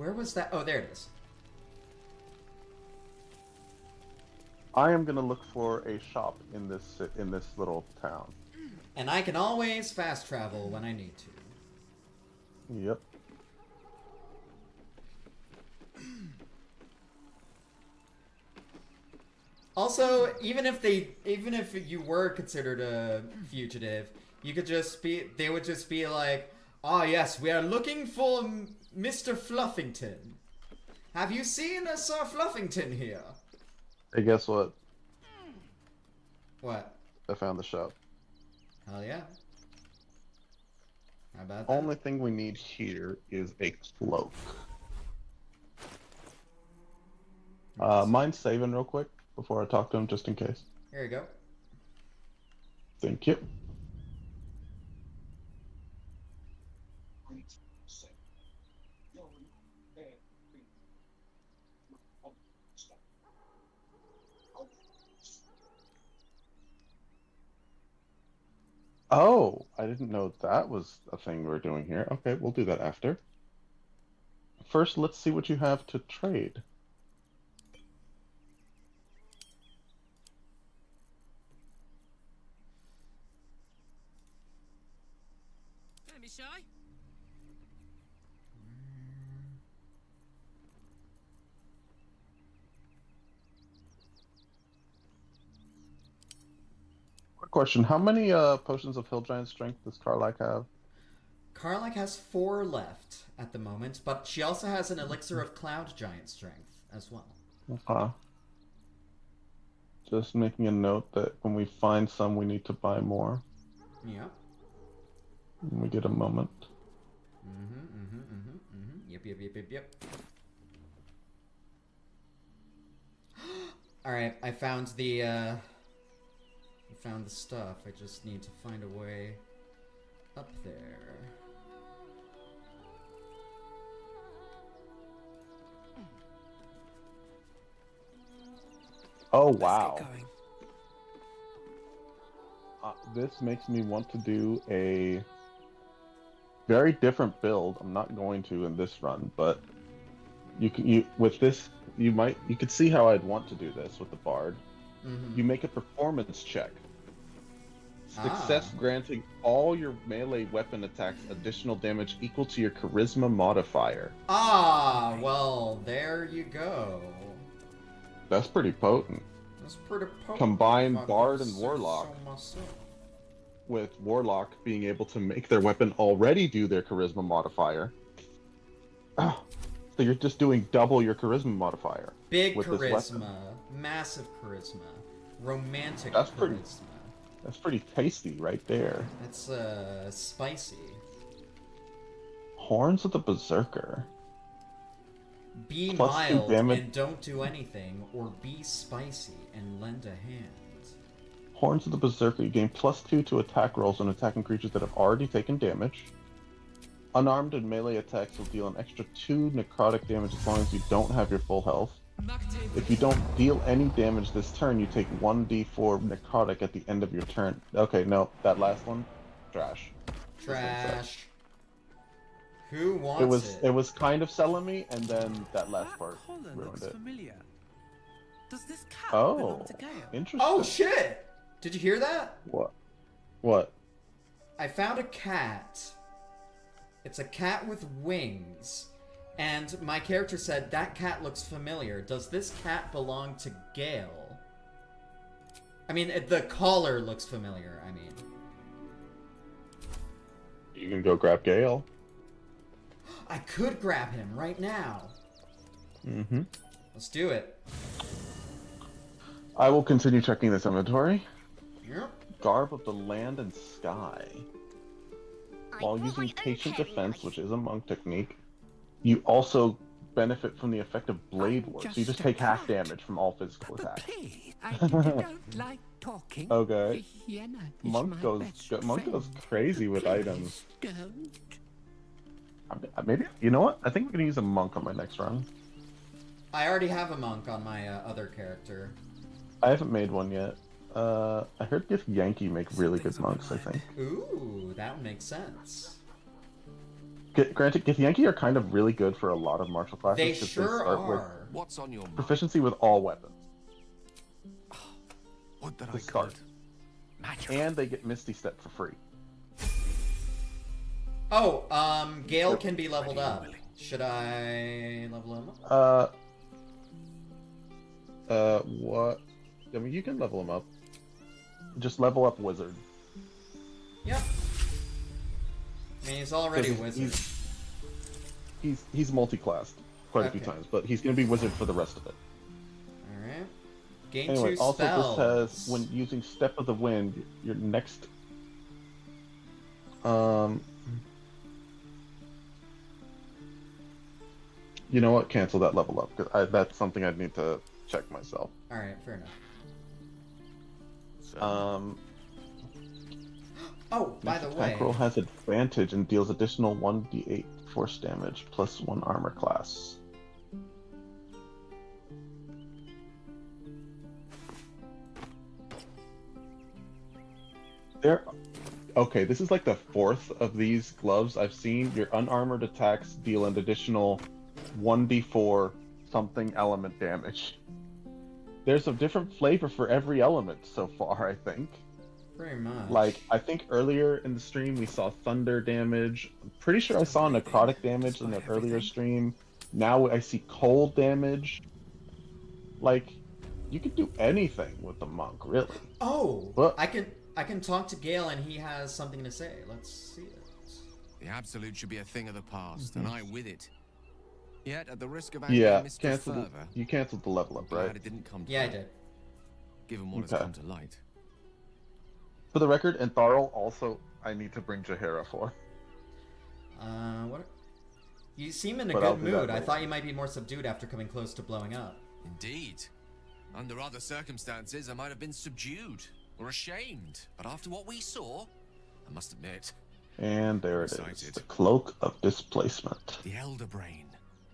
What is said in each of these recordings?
Where was that? Oh, there it is. I am gonna look for a shop in this little town. And I can always fast travel when I need to. Yep. Also, even if you were considered a fugitive, you could just be. They would just be like, "Ah, yes, we are looking for Mr. Fluffington. Have you seen Sir Fluffington here?" Hey, guess what? What? I found the shop. Hell yeah. How about that? Only thing we need here is a cloak. Mind saving real quick before I talk to him, just in case. Here you go. Thank you. Oh, I didn't know that was a thing we're doing here. Okay, we'll do that after. First, let's see what you have to trade. Don't be shy. Quick question: how many potions of Hill Giant Strength does Karlak have? Karlak has 4 left at the moment, but she also has an elixir of Cloud Giant Strength as well. Just making a note that when we find some, we need to buy more. Yeah. When we get a moment. Yep. Alright, I found the stuff. I just need to find a way up there. Oh, wow. Let's get going. This makes me want to do a very different build. I'm not going to in this run, but with this you could see how I'd want to do this with the bard. You make a performance check. Success granting all your melee weapon attacks additional damage equal to your charisma modifier. Ah, well, there you go. That's pretty potent. That's pretty potent. Combine bard and warlock. With warlock being able to make their weapon already do their charisma modifier. So you're just doing double your charisma modifier. Big with charisma, massive charisma, romantic That's charisma. That's pretty tasty right there. That's spicy. Horns of the Berserker. Be Plus mild 2 damage. and don't do anything, or be spicy and lend a hand. Horns of the Berserker, you gain +2 to attack rolls when attacking creatures that have already taken damage. Unarmed and melee attacks will deal an extra 2 necrotic damage as long as you don't have your full health. If you don't deal any damage this turn, you take 1d4 necrotic at the end of your turn. Okay, no, that last one, trash. Trash. Who wants it? It was kind of selling me, and then that last part ruined it. Familiar. Does this cat belong Oh, to Gale? interesting. Oh shit! Did you hear that? What? What? I found a cat. It's a cat with wings. And my character said, that cat looks familiar. Does this cat belong to Gale? I mean, the collar looks familiar, I mean. You can go grab Gale. I could grab him right now. Mm-hmm. Let's do it. I will continue checking this inventory. Yep. Garb of the Land and Sky. While using Patient Defense, which is a monk technique, you also benefit from the effect of Blade Ward, so you just take half damage from all physical attacks. Please, I don't like talking. Okay. Vienna is Monk my goes best Monk friend. goes crazy with Please items. Don't. Maybe, you know what? I think we're gonna use a monk on my next run. I already have a monk on my other character. I haven't made one yet. I heard this Yankee make really good monks, I think. Ooh, that would make sense. Granted, Githyanki are kind of really good for a lot of martial classes They because sure they start with are. What's on your mind? proficiency with all weapons What did to I start, Magic. and they get Misty Step for free. Oh, Gale Yep. can be leveled up. Should I level him up? What? I mean, you can level him up. Just level up Wizard. Yep. I mean, he's already a 'Cause wizard. He's multi-classed quite a few Okay. times, but he's gonna be Wizard for the rest of it. Alright. Gain Anyway, 2 also spells. this says when using Step of the Wind, your next you know what? Cancel that level up because that's something I'd need to check myself. Alright, fair enough. Um, Oh, by the way. attack roll has advantage and deals additional 1d8 force damage plus 1 armor class. Okay, this is like the 4th of these gloves I've seen. Your unarmored attacks deal an additional 1d4 something element damage. There's a different flavor for every element so far, I think. Pretty much. Like, I think earlier in the stream we saw thunder damage. I'm pretty sure I saw necrotic damage in the earlier stream. Now I see cold damage. Like, you could do anything with the monk, really. Oh! What? I can talk to Gale and he has something to say. Let's see it. The absolute should be a thing of the past, and I with it. Yet, at the risk of Yeah, angering Mr. Fervor, you canceled the level up, glad right? it didn't come to Yeah, I that, did. given what has Okay. come to light. For the record, and Tharl also, I need to bring Jaheira for. What? You seem in a But I'll good do that mood. I later. thought you might be more subdued after coming close to blowing up. Indeed. Under other circumstances, I might have been subdued or ashamed, but after what we saw, I must admit, And there it is. Excited. The Cloak of Displacement. the Elder Brain.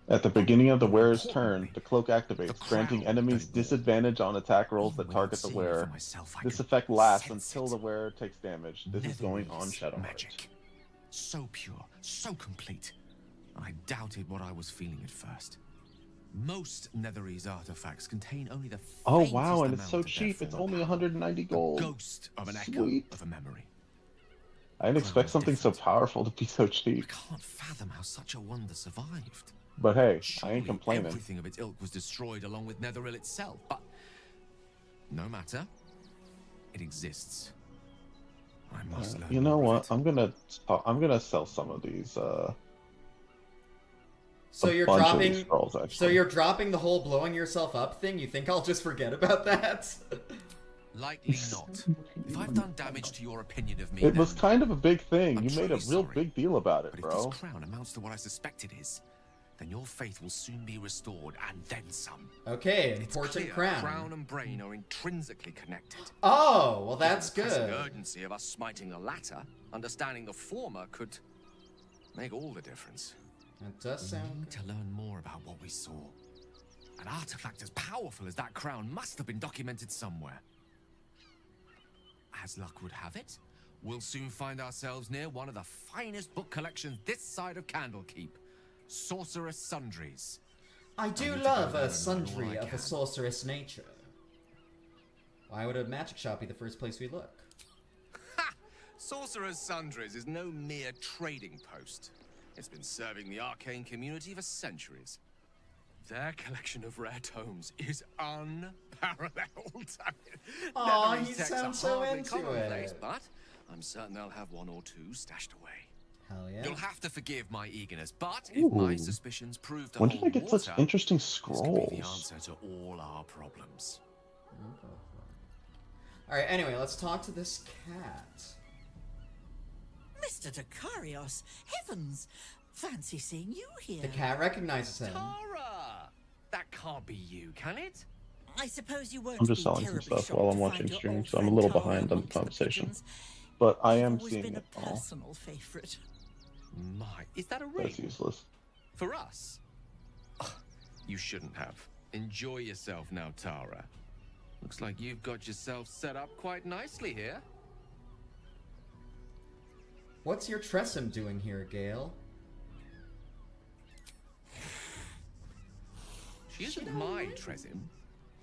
At the beginning of the More wearer's turn, importantly, the cloak activates, the granting crown enemies that it wore. disadvantage on attack rolls that Even target without the seeing it for wearer. myself, I This could effect lasts sense until it. the wearer takes damage. This is going on Netherese Shadowheart. magic. So pure, so complete. I doubted what I was feeling at first. Most Netherese artifacts contain only the Oh faintest wow, and it's amount so of their cheap. It's former only power. 190 The gold. ghost of an echo Sweet. of a memory. I didn't expect something so powerful to be so I cheap. can't fathom how such a wonder survived. But hey, I Surely ain't complaining. everything of its ilk was destroyed along with Netheril itself, but no matter. It exists. I must learn You know more what? of it. I'm gonna sell some of these. So a you're bunch of dropping. these scrolls, So actually. you're dropping the whole blowing yourself up thing? You think I'll just forget about that? Likely not. If I've done damage to your opinion of me, It was then- kind of a big thing. I'm You made a truly real sorry. big deal about But it, if bro. this crown amounts to what I suspect it is, then your faith will soon be restored, and then some. Okay, It's important clear crown. crown and brain are intrinsically connected. Oh, well that's Given the pressing good. urgency of us smiting the latter, understanding the former could make all the difference. That does We sound need good. to learn more about what we saw. An artifact as powerful as that crown must have been documented somewhere. As luck would have it, we'll soon find ourselves near one of the finest book collections this side of Candlekeep. Sorceress Sundries. I do need to love go there a and learn all sundry I of a can. sorceress nature. Why would a magic shop be the first place we look? Ha! Sorcerer's Sundries is no mere trading post. It's been serving the arcane community for centuries. Their collection of rare tomes is unparalleled. I mean, Aw, Netherese you texts sound are so hardly into commonplace, it. but I'm certain they'll have one or two stashed away. Hell yeah. You'll have to forgive my eagerness, but if my Ooh. suspicions prove to When did hold I get water, such interesting this could be the scrolls? answer to all our problems. Alright, anyway, let's talk to this cat. Mr. Dakarios, heavens! Fancy seeing you here. The cat recognizes him. Tara! That can't be you, can it? I suppose you won't I'm just be selling some terribly stuff shocked while I'm to watching find your stream, old so I'm a friend little Tara behind on the amongst conversation. pigeons. But I You've am always seeing been it a all. personal favorite. My, is that a ring? That's useless. For us? Ugh, you shouldn't have. Enjoy yourself now, Tara. Looks like you've got yourself set up quite nicely here. What's your Tressum doing here, Gale? She isn't my Tresim.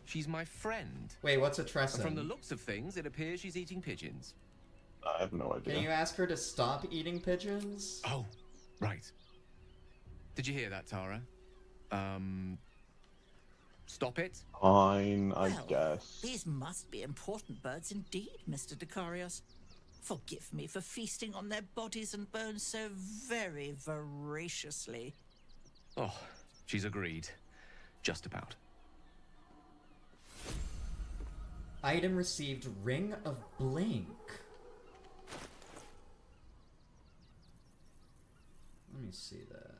She's my friend. Wait, what's a And Tresson? from the looks of things, it appears she's eating pigeons. I have no idea. Can you ask her to stop eating pigeons? Oh, right. Did you hear that, Tara? Stop it? Fine, I Well, guess. These must be important birds indeed, Mr. Decarius. Forgive me for feasting on their bodies and bones so very voraciously. Oh, she's agreed. Just about. Item received, Ring of Blink. Let me see that.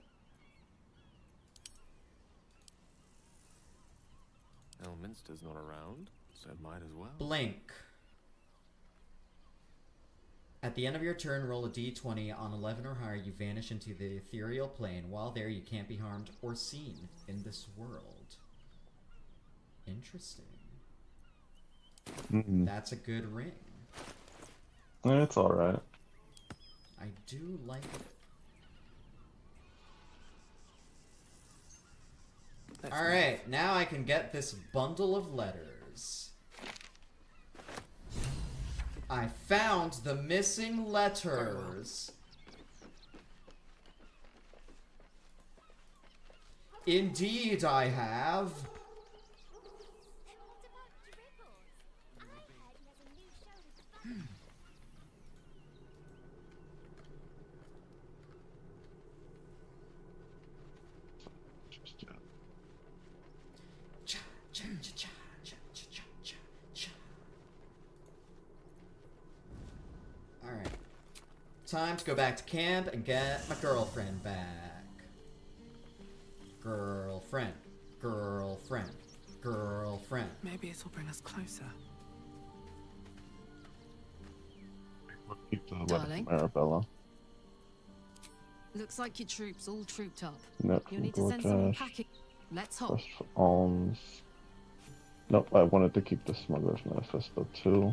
Elminster's not around, so might as well. Blink. At the end of your turn, roll a d20. On 11 or higher, you vanish into the ethereal plane. While there, you can't be harmed or seen in this world. Interesting. That's a good ring. It's alright. I do like it. Alright, now I can get this bundle of letters. I found the missing letters. Indeed, I have. Cha, cha, cha, cha, cha, cha, cha, cha, cha. Alright. Time to go back to camp and get my girlfriend back. Girlfriend. Girlfriend. Girlfriend. Maybe it'll bring us closer. Keep the Darling? weapon, Arabella. Looks like your troops all trooped up. Nope, You'll need to send someone gorgeous. packing. Let's hop. Quest for alms. Nope, I wanted to keep the Smuggler's Manifesto too.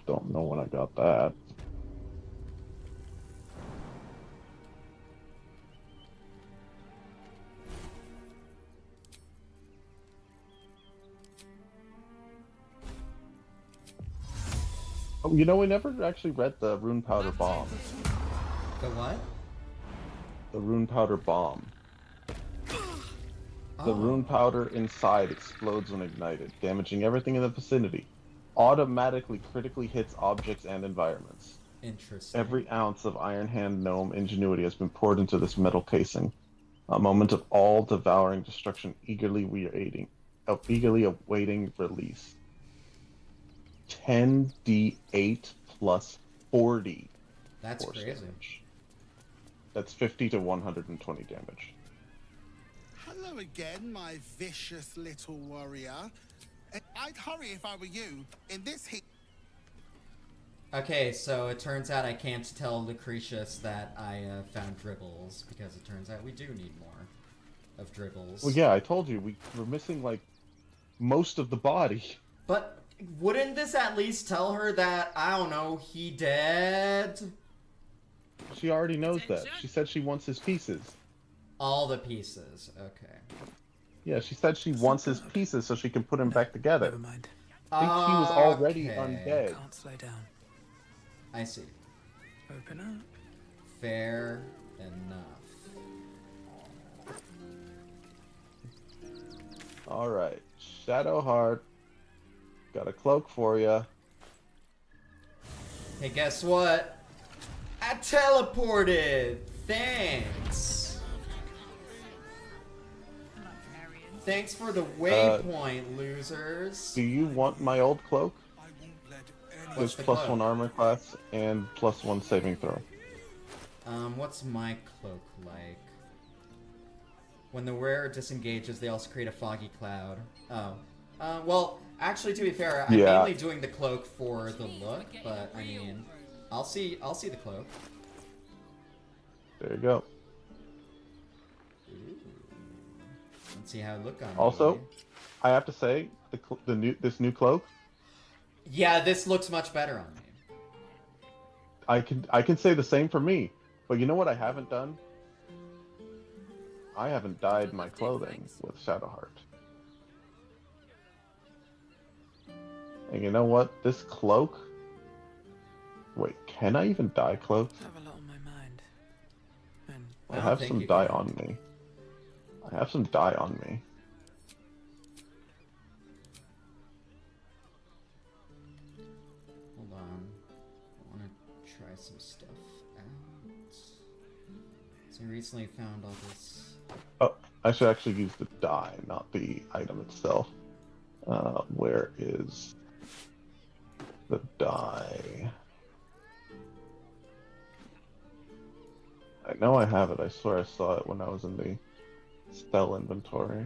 Don't know when I got that. Oh, you know, we never actually read the Rune Powder Bomb. The what? The Rune Powder Bomb. The Oh. rune powder inside explodes when ignited, damaging everything in the vicinity. Automatically critically hits objects and environments. Interesting. Every ounce of Iron Hand Gnome ingenuity has been poured into this metal casing. A moment of all-devouring destruction eagerly awaiting release. 10d8 plus 40. That's force crazy. damage. That's 50 to 120 damage. Hello again, my vicious little warrior. I'd hurry if I were you. In this heat. Okay, so it turns out I can't tell Lucretius that I found dribbles, because it turns out we do need more of dribbles. Well, yeah, I told you, we're missing, like, most of the body. But wouldn't this at least tell her that, I don't know, he dead? She already knows that. She said she wants his pieces. All the pieces, okay. Yeah, she said she wants his pieces so she can put him back together. Never mind. I think he was already Okay. undead. Can't slow down. I see. Open up. Fair enough. Alright, Shadowheart. Got a cloak for you. Hey, guess what? I teleported! Thanks! Thanks for the waypoint, losers. Do you want my old cloak? I won't let What's It's the plus cloak? 1 armor class and plus 1 saving throw. What's my cloak like? When the wearer disengages, they also create a foggy cloud. Oh. Well, actually, to be fair, I'm Yeah. mainly doing the cloak for the look, but, I mean, I'll see the cloak. There you go. Let's see how it look on Also, me. I have to say, this new cloak, Yeah, this looks much better on me. I can say the same for me. But you know what I haven't done? I haven't dyed my clothing with Shadowheart. And you know what? This cloak... Wait, can I even dye cloaks? I have a lot on my mind. And I don't have think some you dye can. on me. I have some dye on me. Hold on. I want to try some stuff out. So I recently found all this. Oh, I should actually use the dye, not the item itself. Where is the dye? I know I have it. I swear I saw it when I was in the spell inventory.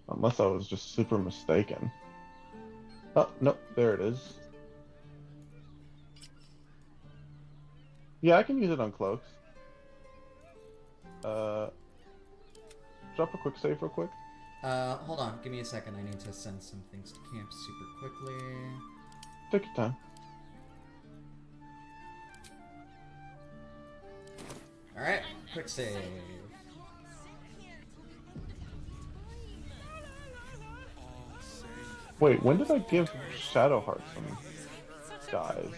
Unless I was just super mistaken. Oh, nope, there it is. Yeah, I can use it on cloaks. Drop a quick save real quick. Hold on. Give me a second. I need to send some things to camp super quickly. Take your time. Alright, quick save. Wait, when did I give Shadowheart some dyes?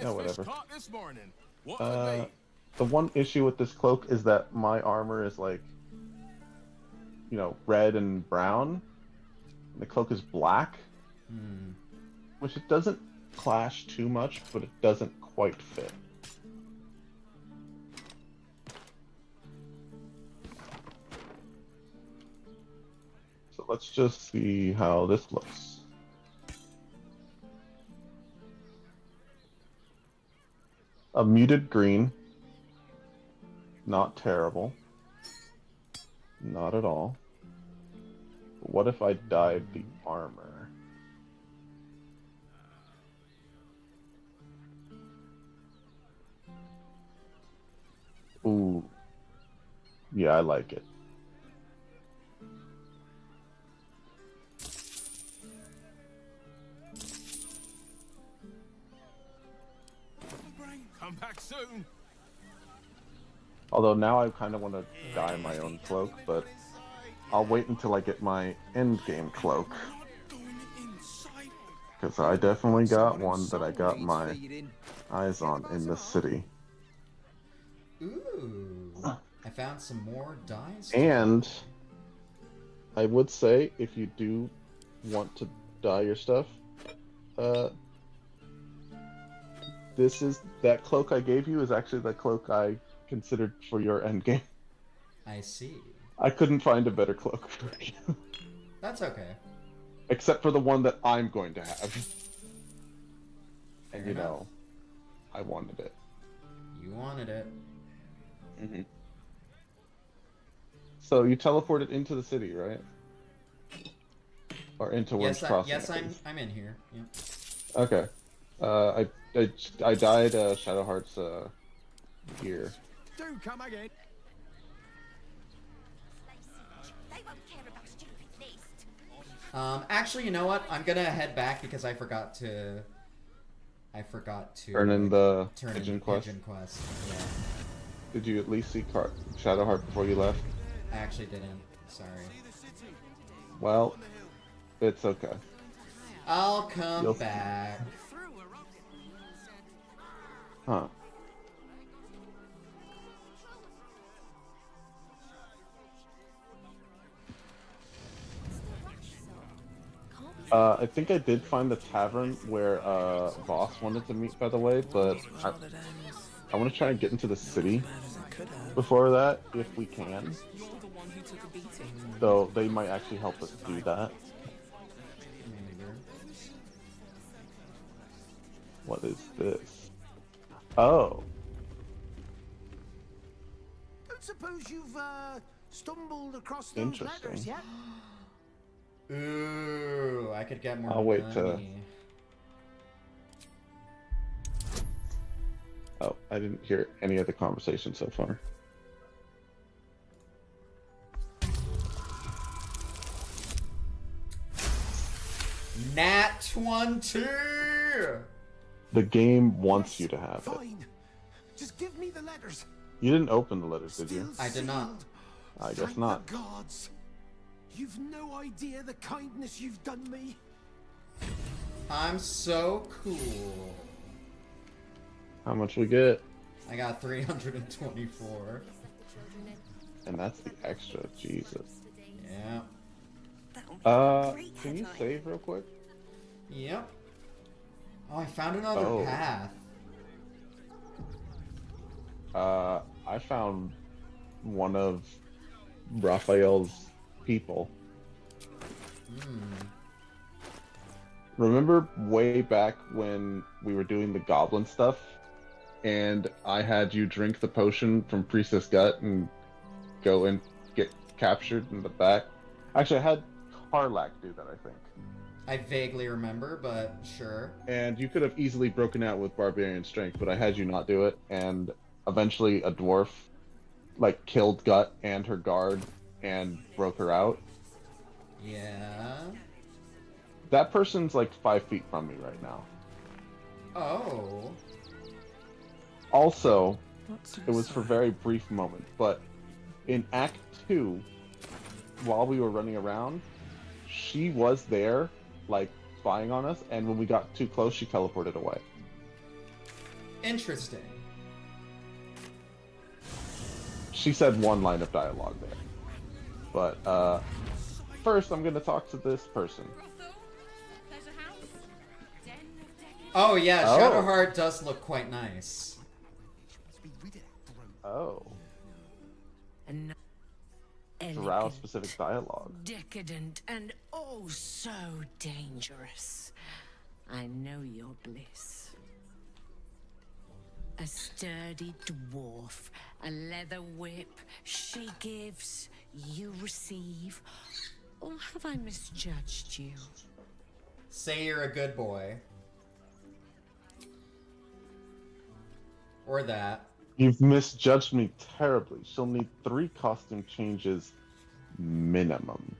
No, whatever. This morning. What would be? The one issue with this cloak is that my armor is like, you know, red and brown. The cloak is black, which it doesn't clash too much, but it doesn't quite fit. So let's just see how this looks. A muted green. Not terrible. Not at all. But what if I dyed the armor? Ooh. Yeah, I like it. Come back soon. Although now I kind of want to dye my own cloak, but I'll wait until I get my endgame cloak. Because I definitely got one that I got my eyes on in the city. Ooh. I found some more dyes. And I would say, if you do want to dye your stuff, that cloak I gave you is actually the cloak I considered for your endgame. I see. I couldn't find a better cloak for you. That's okay. Except for the one that I'm going to have. And Fair you enough. know, I wanted it. You wanted it. Mm-hmm. So you teleported into the city, right? Or into Worms Crossing? Yes, at least. I'm in here. Yeah. Okay. I dyed Shadowheart's gear. Do come again. Actually, you know what? I'm gonna head back because I forgot to Turn in the turn pigeon in quest. Pigeon quest. Yeah. Did you at least see Shadowheart before you left? I actually didn't. Sorry. Well, it's okay. I'll come You'll- back. Huh. I think I did find the tavern where Voss wanted to meet, by the way, but I want to try and get into the city before that, if we can. So they might actually help us do that. What is this? Oh. Don't suppose you've stumbled across those Interesting. letters yet? Ooh, I could get more I'll wait money. Oh, I didn't hear any of the conversation so far. Nat 20! The game wants you to have it. Fine. Just give me the letters. You didn't open the letters, did you? Still I did not. sealed. I guess Thank not. the gods. You've no idea the kindness you've done me. I'm so cool. How much we get? I got 324. And that's the extra. Jesus. Yeah. Can you save real quick? Yep. Oh, I found another Oh. path. I found one of Raphael's people. Remember way back when we were doing the goblin stuff, and I had you drink the potion from Priestess Gut and go and get captured in the back? Actually, I had Karlak do that, I think. I vaguely remember, but sure. And you could have easily broken out with Barbarian Strength, but I had you not do it, and eventually a dwarf, like, killed Gut and her guard and broke her out. Yeah. That person's like 5 feet from me right now. Oh. Also, it was for a very brief moment, but in Act 2, while we were running around, she was there, like, spying on us, and when we got too close, she teleported away. Interesting. She said one line of dialogue there. But, first I'm gonna talk to this person. Oh yeah, Oh. Shadowheart does look quite nice. Oh. And Drow-specific dialogue. decadent, and oh so dangerous. I know your bliss. A sturdy dwarf, a leather whip. She gives, you receive. Or have I misjudged you? Say you're a good boy. Or that. You've misjudged me terribly. She'll need 3 costume changes minimum.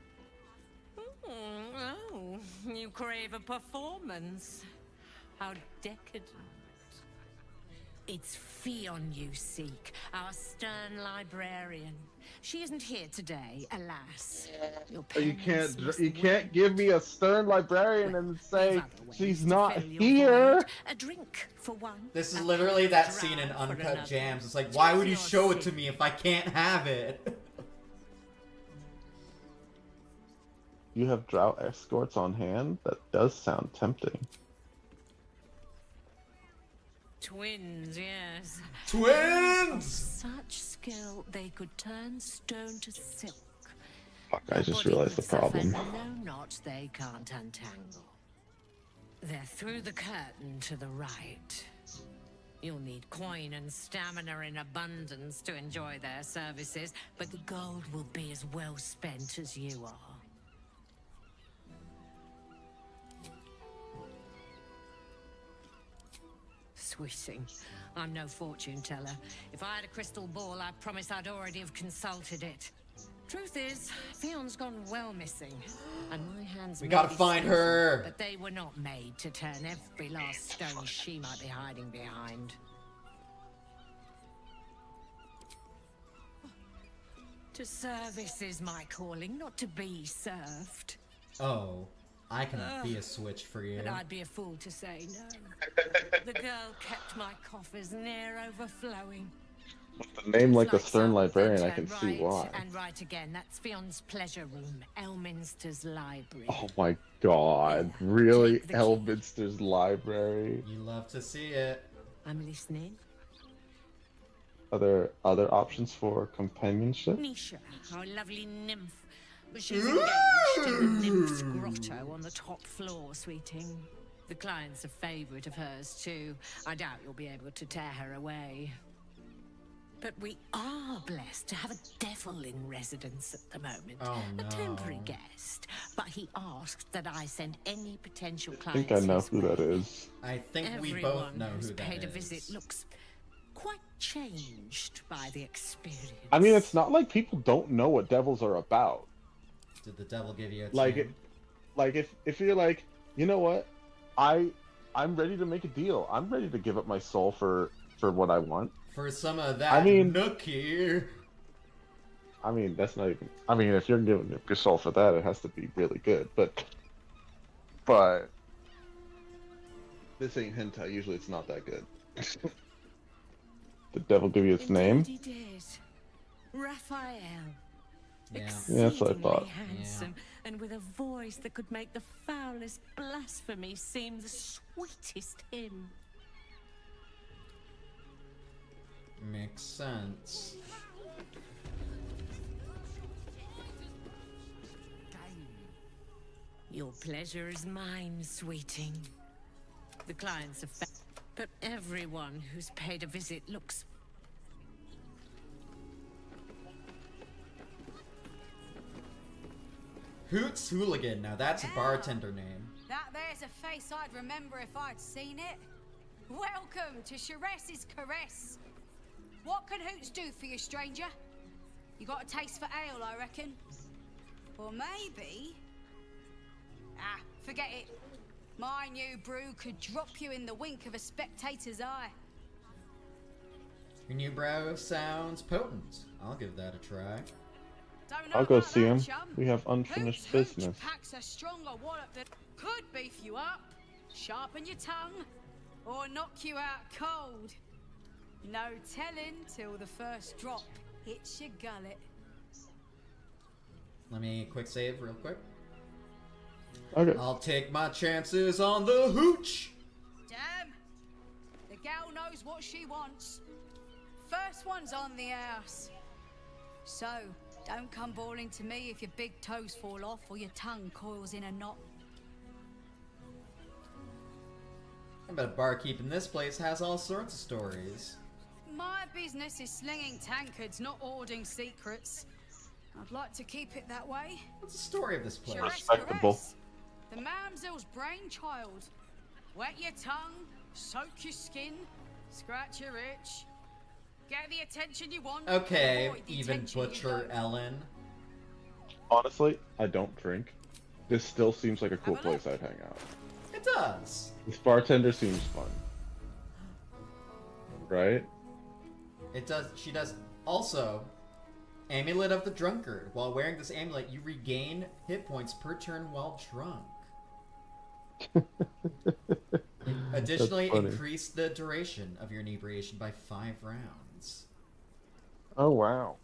Oh, you crave a performance. How decadent. It's Fionn you seek, our stern librarian. She isn't here today, alas. Your You parents must can't give me a stern librarian and say We've other ways she's to not fill your here. void. A drink for one. This is a literally that draught scene in for Uncut another. Gems. It's like, why would you Choose show your it to me if I can't have it? You have drow escorts on hand? That does sound tempting. Twins, yes. Twins! Such skill they could turn stone to silk. Fuck, I just Body realized the would suffer problem. No knots they can't untangle. They're through the curtain to the right. You'll need coin and stamina in abundance to enjoy their services, but the gold will be as well spent as you are. Sweeting, I'm no fortune teller. If I had a crystal ball, I promise I'd already have consulted it. Truth is, Fionn's gone well missing, and my hands. We may gotta be find skillful, her. but they were not made to turn every last stone she might be hiding behind. To service is my calling, not to be served. Oh, I can be a switch for you. But I'd be a fool to say no. The girl kept my coffers near overflowing. With a name like the Lights Stern up, Librarian, then I can turn see right why. And right again. That's Fionn's pleasure room, Elminster's library. Oh my god, really? Take the key. Elminster's library? You love to see it. I'm listening. Are there other options for companionship? Nisha, our lovely nymph. But she's engaged in the nymph's grotto on the top floor, sweeting. The client's a favourite of hers, too. I doubt you'll be able to tear her away. But we are blessed to have a devil in residence at the moment. Oh, A no. temporary guest. But he asked that I send any potential I clients think I know his who that way. is. I think we Everyone both know who's who that paid a is. visit looks quite changed by the experience. I mean, it's not like people don't know what devils are about. Did the devil give you a Like, tune? if you're like, you know what, I'm ready to make a deal. I'm ready to give up my soul for for what I want. For some of that I mean- nookie. I mean, that's not even. I mean, if you're giving it Kushal for that, it has to be really good. But this ain't hentai. Usually, it's not that good. The devil give you its name? Indeed he did. Raphael. Yeah. Yeah, that's what I thought. Exceedingly handsome, and with a voice that could make the foulest blasphemy seem the sweetest hymn. Makes sense. Your pleasure is mine, sweeting. The clients have but everyone who's paid a visit looks Hoots Hooligan. Now that's a bartender name. That there's a face I'd remember if I'd seen it. Welcome to Sharess's Caress. What can Hoots do for you, stranger? You got a taste for ale, I reckon. Or maybe... Ah, forget it. My new brew could drop you in the wink of a spectator's eye. Your new brow sounds potent. I'll give that a try. Don't know I'll go about see that, him. chum. We have unfinished Hoots business. packs a stronger wallop that could beef you up, sharpen your tongue, or knock you out cold. No telling till the first drop hits your gullet. Let me quick save real quick. Okay. I'll take my chances on the hooch. Damn! The gal knows what she wants. First one's on the house. So, don't come bawling to me if your big toes fall off or your tongue coils in a knot. I bet barkeep in this place has all sorts of stories. My business is slinging tankards, not hoarding secrets. I'd like to keep it that way. What's the story of this place? Sharess Respectable. Caress, the mamsel's brainchild. Wet your tongue, soak your skin, scratch your itch. Get the attention you want. Okay, avoid the even attention you Butcher don't. Ellen. Honestly, I don't drink. This still seems like a cool Have a look. place I'd hang out. It does. This bartender seems fun. Right? It does. She does. Also, Amulet of the Drunkard. While wearing this amulet, you regain hit points per turn while drunk. Additionally, funny. increase the duration of your inebriation by 5 rounds. Oh, wow.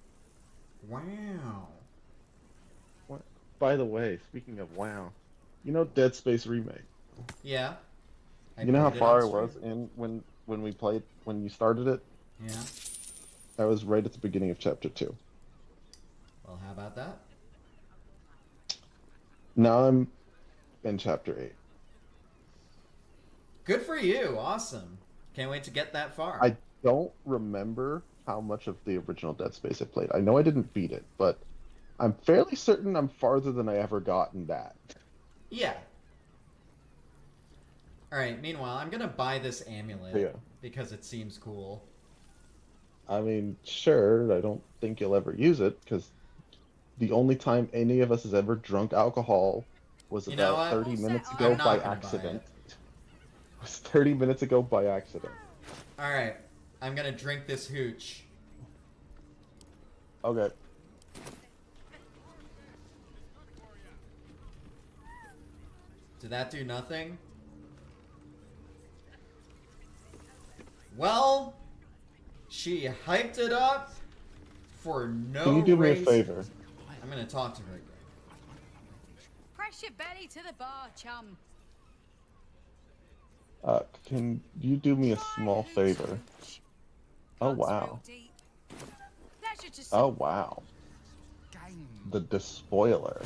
Wow. What? By the way, speaking of wow, you know Dead Space Remake? Yeah. I You know how played it far I on was stream. in when we played, when you started it? Yeah. I was right at the beginning of Chapter 2. Well, how about that? Now I'm in Chapter 8. Good for you. Awesome. Can't wait to get that far. I don't remember how much of the original Dead Space I played. I know I didn't beat it, but I'm fairly certain I'm farther than I ever got in that. Yeah. Alright, meanwhile, I'm gonna buy this amulet Yeah. because it seems cool. I mean, sure, I don't think you'll ever use it, because the only time any of us has ever drunk alcohol was You know about what? 30 minutes I'm ago not by gonna buy accident. it. It was 30 minutes ago by accident. Alright, I'm gonna drink this hooch. Okay. Did that do nothing? Well, she hyped it up for no Can you do me a reason. favor? I'm gonna talk to her again. Press your belly to the bar, chum. Can you do me a small favor? Oh, Cuts real wow. deep. Pleasure to see. Oh, wow. The despoiler.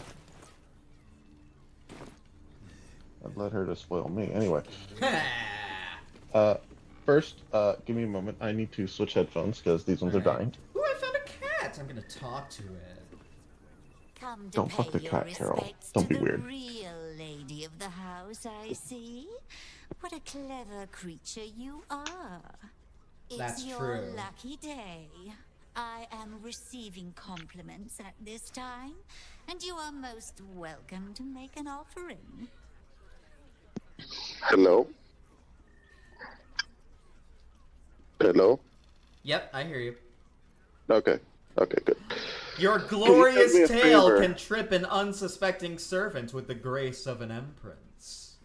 I'd let her despoil me. Anyway. First, give me a moment. I need to switch headphones because these ones are Alright. dying. Ooh, I found a cat! I'm gonna talk to it. Come to Don't pay fuck the your cat, Carol. respects Don't to be the weird. real lady of the house, I see. What a clever creature you are. It's That's your true. lucky day. I am receiving compliments at this time, and you are most welcome to make an offering. Hello? Hello? Yep, I hear you. Okay. Okay, good. Your Can you do me glorious a tale favor? can trip an unsuspecting servant with the grace of an empress.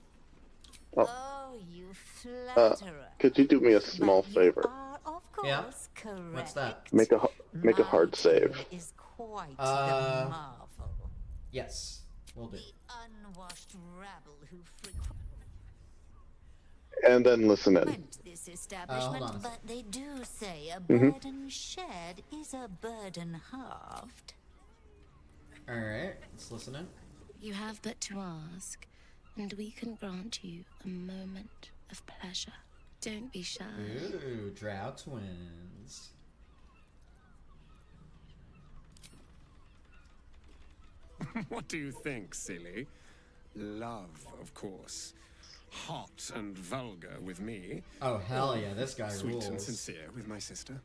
Oh, you flatterer. Could you do me a small But favor? You are, of course, Yeah? correct. What's that? Make a My hard save. tale is quite the marvel. Yes, we'll do. The unwashed rabble who frequent And then listen in. this hold establishment, on a but they do say a Mhm. burden shared is a burden halved. Alright, let's listen in. You have but to ask, and we can grant you a moment of pleasure. Don't be shy. Ooh, Drow twins. What do you think, silly? Love, of course. Hot and vulgar with me. Oh, hell yeah, this guy Sweet and rules. sincere with my sister.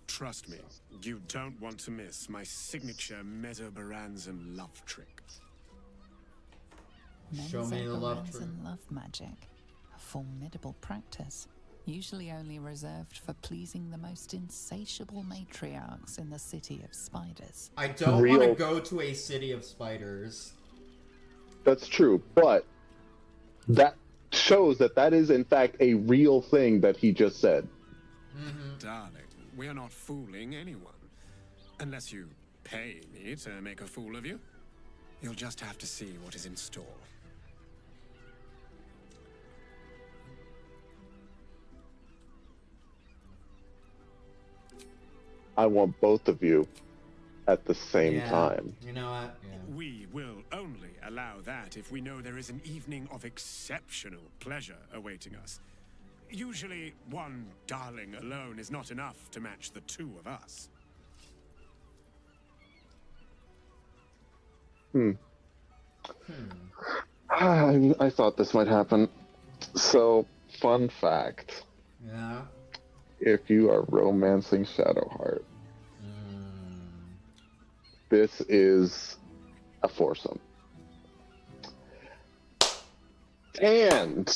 Trust me, you don't want to miss my signature Mesobaranzan love trick. Show me the love trick. and love magic, a formidable practice, usually only reserved for pleasing the most insatiable matriarchs in the city of spiders. I don't want to go to a city of spiders. That's true, but that shows that that is in fact a real thing that he just said. Darling, we're not fooling anyone. Unless you pay me to make a fool of you. You'll just have to see what is in store. I want both of you at the same time. You know what? Yeah. We will only allow that if we know there is an evening of exceptional pleasure awaiting us. Usually, one darling alone is not enough to match the two of us. I thought this might happen. So, fun fact. Yeah. If you are romancing Shadowheart, this is a foursome. And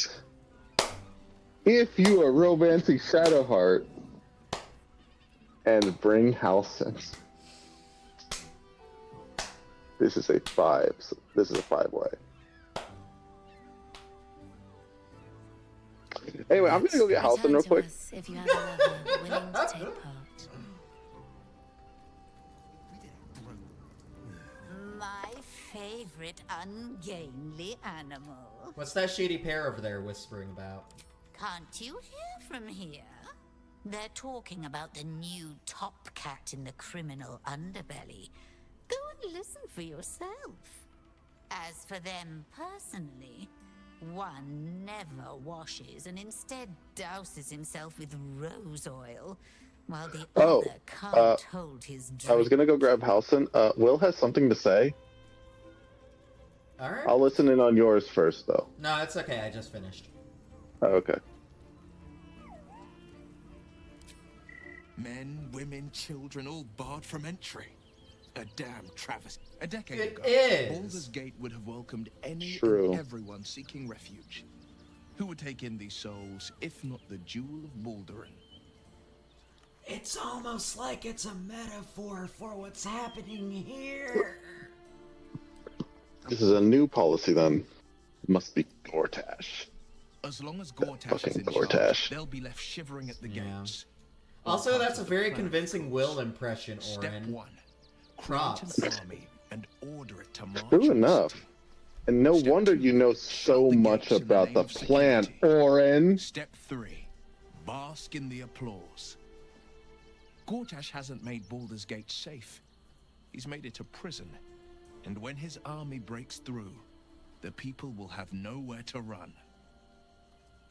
if you are romancing Shadowheart and bring Halcyon, this is a five. So this is a five-way. Anyway, I'm gonna go get Halcyon real quick. If you have a lover willing to take part. My favorite ungainly animal. What's that shady pair over there whispering about? Can't you hear from here? They're talking about the new top cat in the criminal underbelly. Go and listen for yourself. As for them personally, one never washes and instead douses himself with rose oil, while the other can't hold his drink. I was gonna go grab Halcyon. Will has something to say. Alright. I'll listen in on yours first, though. No, it's okay. I just finished. Oh, okay. Men, women, children, all barred from entry. A damn travesty. A decade It ago, is. Baldur's Gate would have welcomed any True. and everyone seeking refuge. Who would take in these souls, if not the Jewel of Balduran? It's almost like it's a metaphor for what's happening here. This is a new policy, then. Must be Gortash. As long as Gortash Fucking is in Gortash. charge, they'll be left shivering at the Yeah. gates. Also, All that's a part of very the plan, convincing of Will course. impression, Step Orin. 1. Props. Create an army and order it to march. True on the enough. city. And no Step wonder 2, you know shut so the much gates in the about name the of plan, security. Orin. Step 3. Bask in the applause. Gortash hasn't made Baldur's Gate safe. He's made it a prison. And when his army breaks through, the people will have nowhere to run.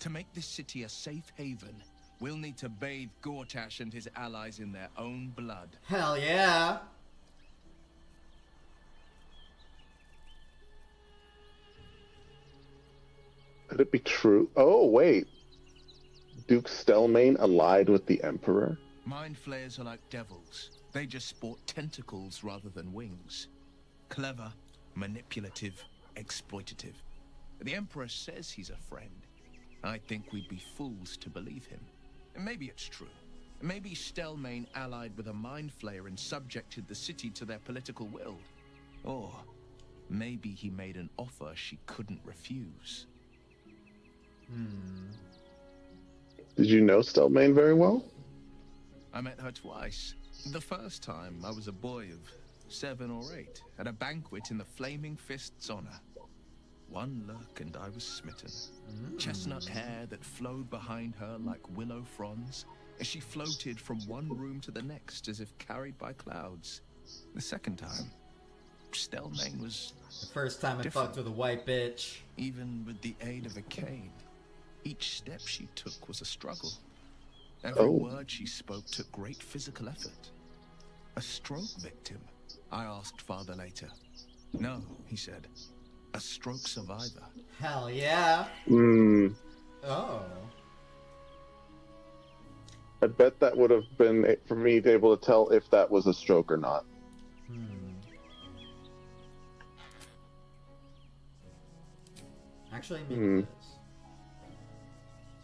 To make this city a safe haven, we'll need to bathe Gortash and his allies in their own blood. Hell yeah. Could it be true? Oh, wait. Duke Stelmane allied with the Emperor? Mind flayers are like devils. They just sport tentacles rather than wings. Clever, manipulative, exploitative. The Emperor says he's a friend. I think we'd be fools to believe him. Maybe it's true. Maybe Stelmane allied with a mind flayer and subjected the city to their political will. Or maybe he made an offer she couldn't refuse. Did you know Stelmane very well? I met her twice. The first time, I was a boy of 7 or 8, at a banquet in the Flaming Fist's honor. One look and I was smitten. Chestnut hair that flowed behind her like willow fronds, as she floated from one room to the next as if carried by clouds. The second time, Stelmane was The first time I fucked with a white bitch. even with the aid of a cane. Each step she took was a struggle. Every word she spoke took great physical effort. A stroke victim? I asked Father later. No, he said. A stroke survivor. Hell yeah. Oh. I bet that would have been for me to be able to tell if that was a stroke or not. Actually, maybe it is.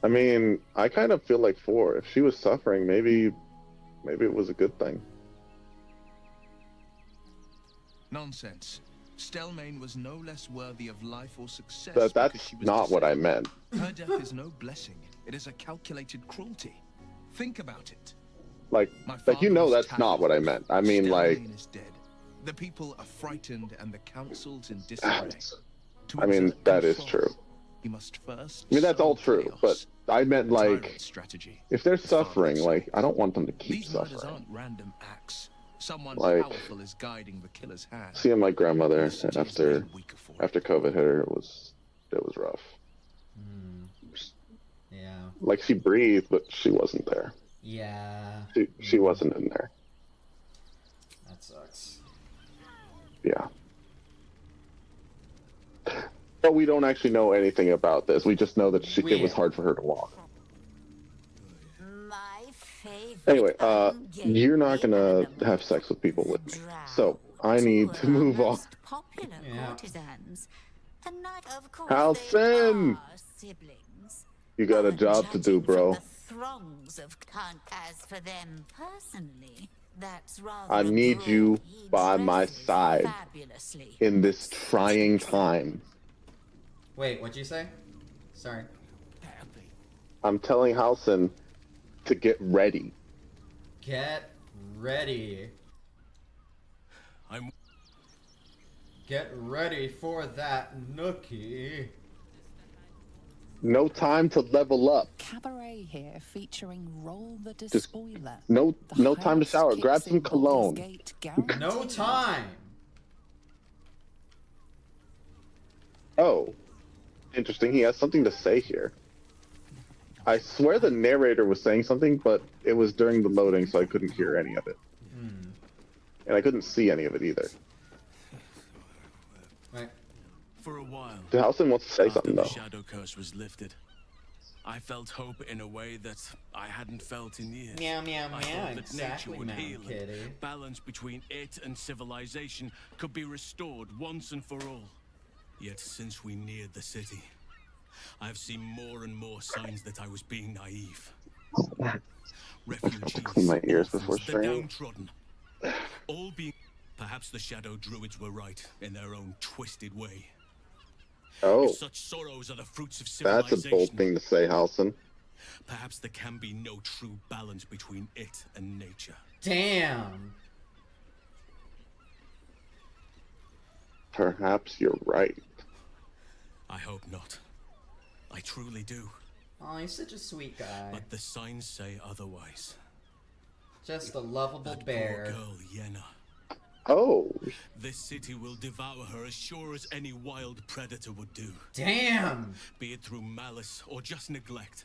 I mean, I kind of feel like 4. If she was suffering, maybe it was a good thing. Nonsense. Stelmane was no less worthy of life or success because That's she was not what I meant. Her death is no blessing. It is a calculated cruelty. Think about it. Like you know, that's not what I meant. I mean, like, Stelmane is dead. The people are frightened and the council's in disarray. I mean, that is true. He must first. I mean, that's all true, but I meant like, Tyrant strategy. if they're suffering, like, I don't want them to keep These murders suffering. aren't random acts. Someone Like, powerful is guiding the killer's hand. Seeing my grandmother after COVID hit her, it was rough. Yeah. Like, she breathed, but she wasn't there. Yeah. She wasn't in there. That sucks. Yeah. But we don't actually know anything about this. We just know that it was hard for her to walk. My favorite. Anyway, you're not gonna have sex with people with me, so I need to move on. Popular courtesans. And not, of course, Halcyon! they are siblings. You got a job to do, bro. The throngs of cunt. As for them personally, that's rather. I need you by my side in this trying time. Wait, what'd you say? Sorry. I'm telling Halcyon to get ready. Get ready. Get ready for that nookie. No time to level up. Cabaret here featuring Roll the Just Despoiler. no time to shower. Grab some cologne. No time. Oh, interesting. He has something to say here. I swear the narrator was saying something, but it was during the loading, so I couldn't hear any of it. And I couldn't see any of it either. Right. For a while, Halcyon wants to say something, the though. shadow curse was lifted, I felt hope in a way that I hadn't felt in years. Meow, meow, I meow, thought that exactly, nature would Mount heal Kitty. and balance between it and civilization could be restored once and for all. Yet since we neared the city, I've seen more and more signs that I was being naive. Refugees, Clean my ears before orphans, the streaming. downtrodden, all being... Perhaps the shadow druids were right in their own twisted way. Oh, If such sorrows are the fruits of civilization, that's a bold thing to say, Halcyon. perhaps there can be no true balance between it and nature. Damn. Perhaps you're right. I hope not. I truly do. Oh, he's such a sweet guy. But the signs say otherwise. Just a lovable That bear. poor girl, Yenna. Oh. This city will devour her as sure as any wild predator would do. Damn! Be it through malice or just neglect.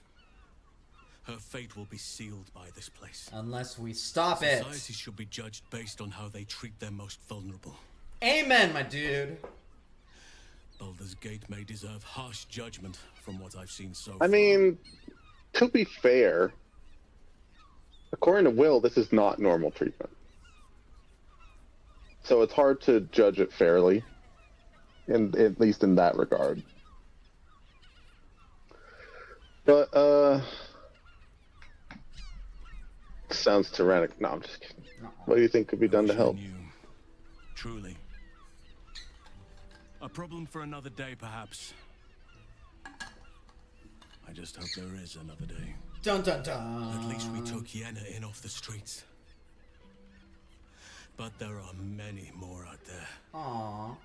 Her fate will be sealed by this place. Unless we stop it. Society should be judged based on how they treat their most vulnerable. Amen, my dude. Baldur's Gate may deserve harsh judgment from what I've seen so far. I mean, to be fair, according to Will, this is not normal treatment. So it's hard to judge it fairly, at least in that regard. But, Sounds tyrannic. No, I'm just kidding. What do you think could be done to help? Truly. A problem for another day, perhaps. I just hope there is another day. Dun dun dun. At least we took Yenna in off the streets. But there are many more out there. Aww.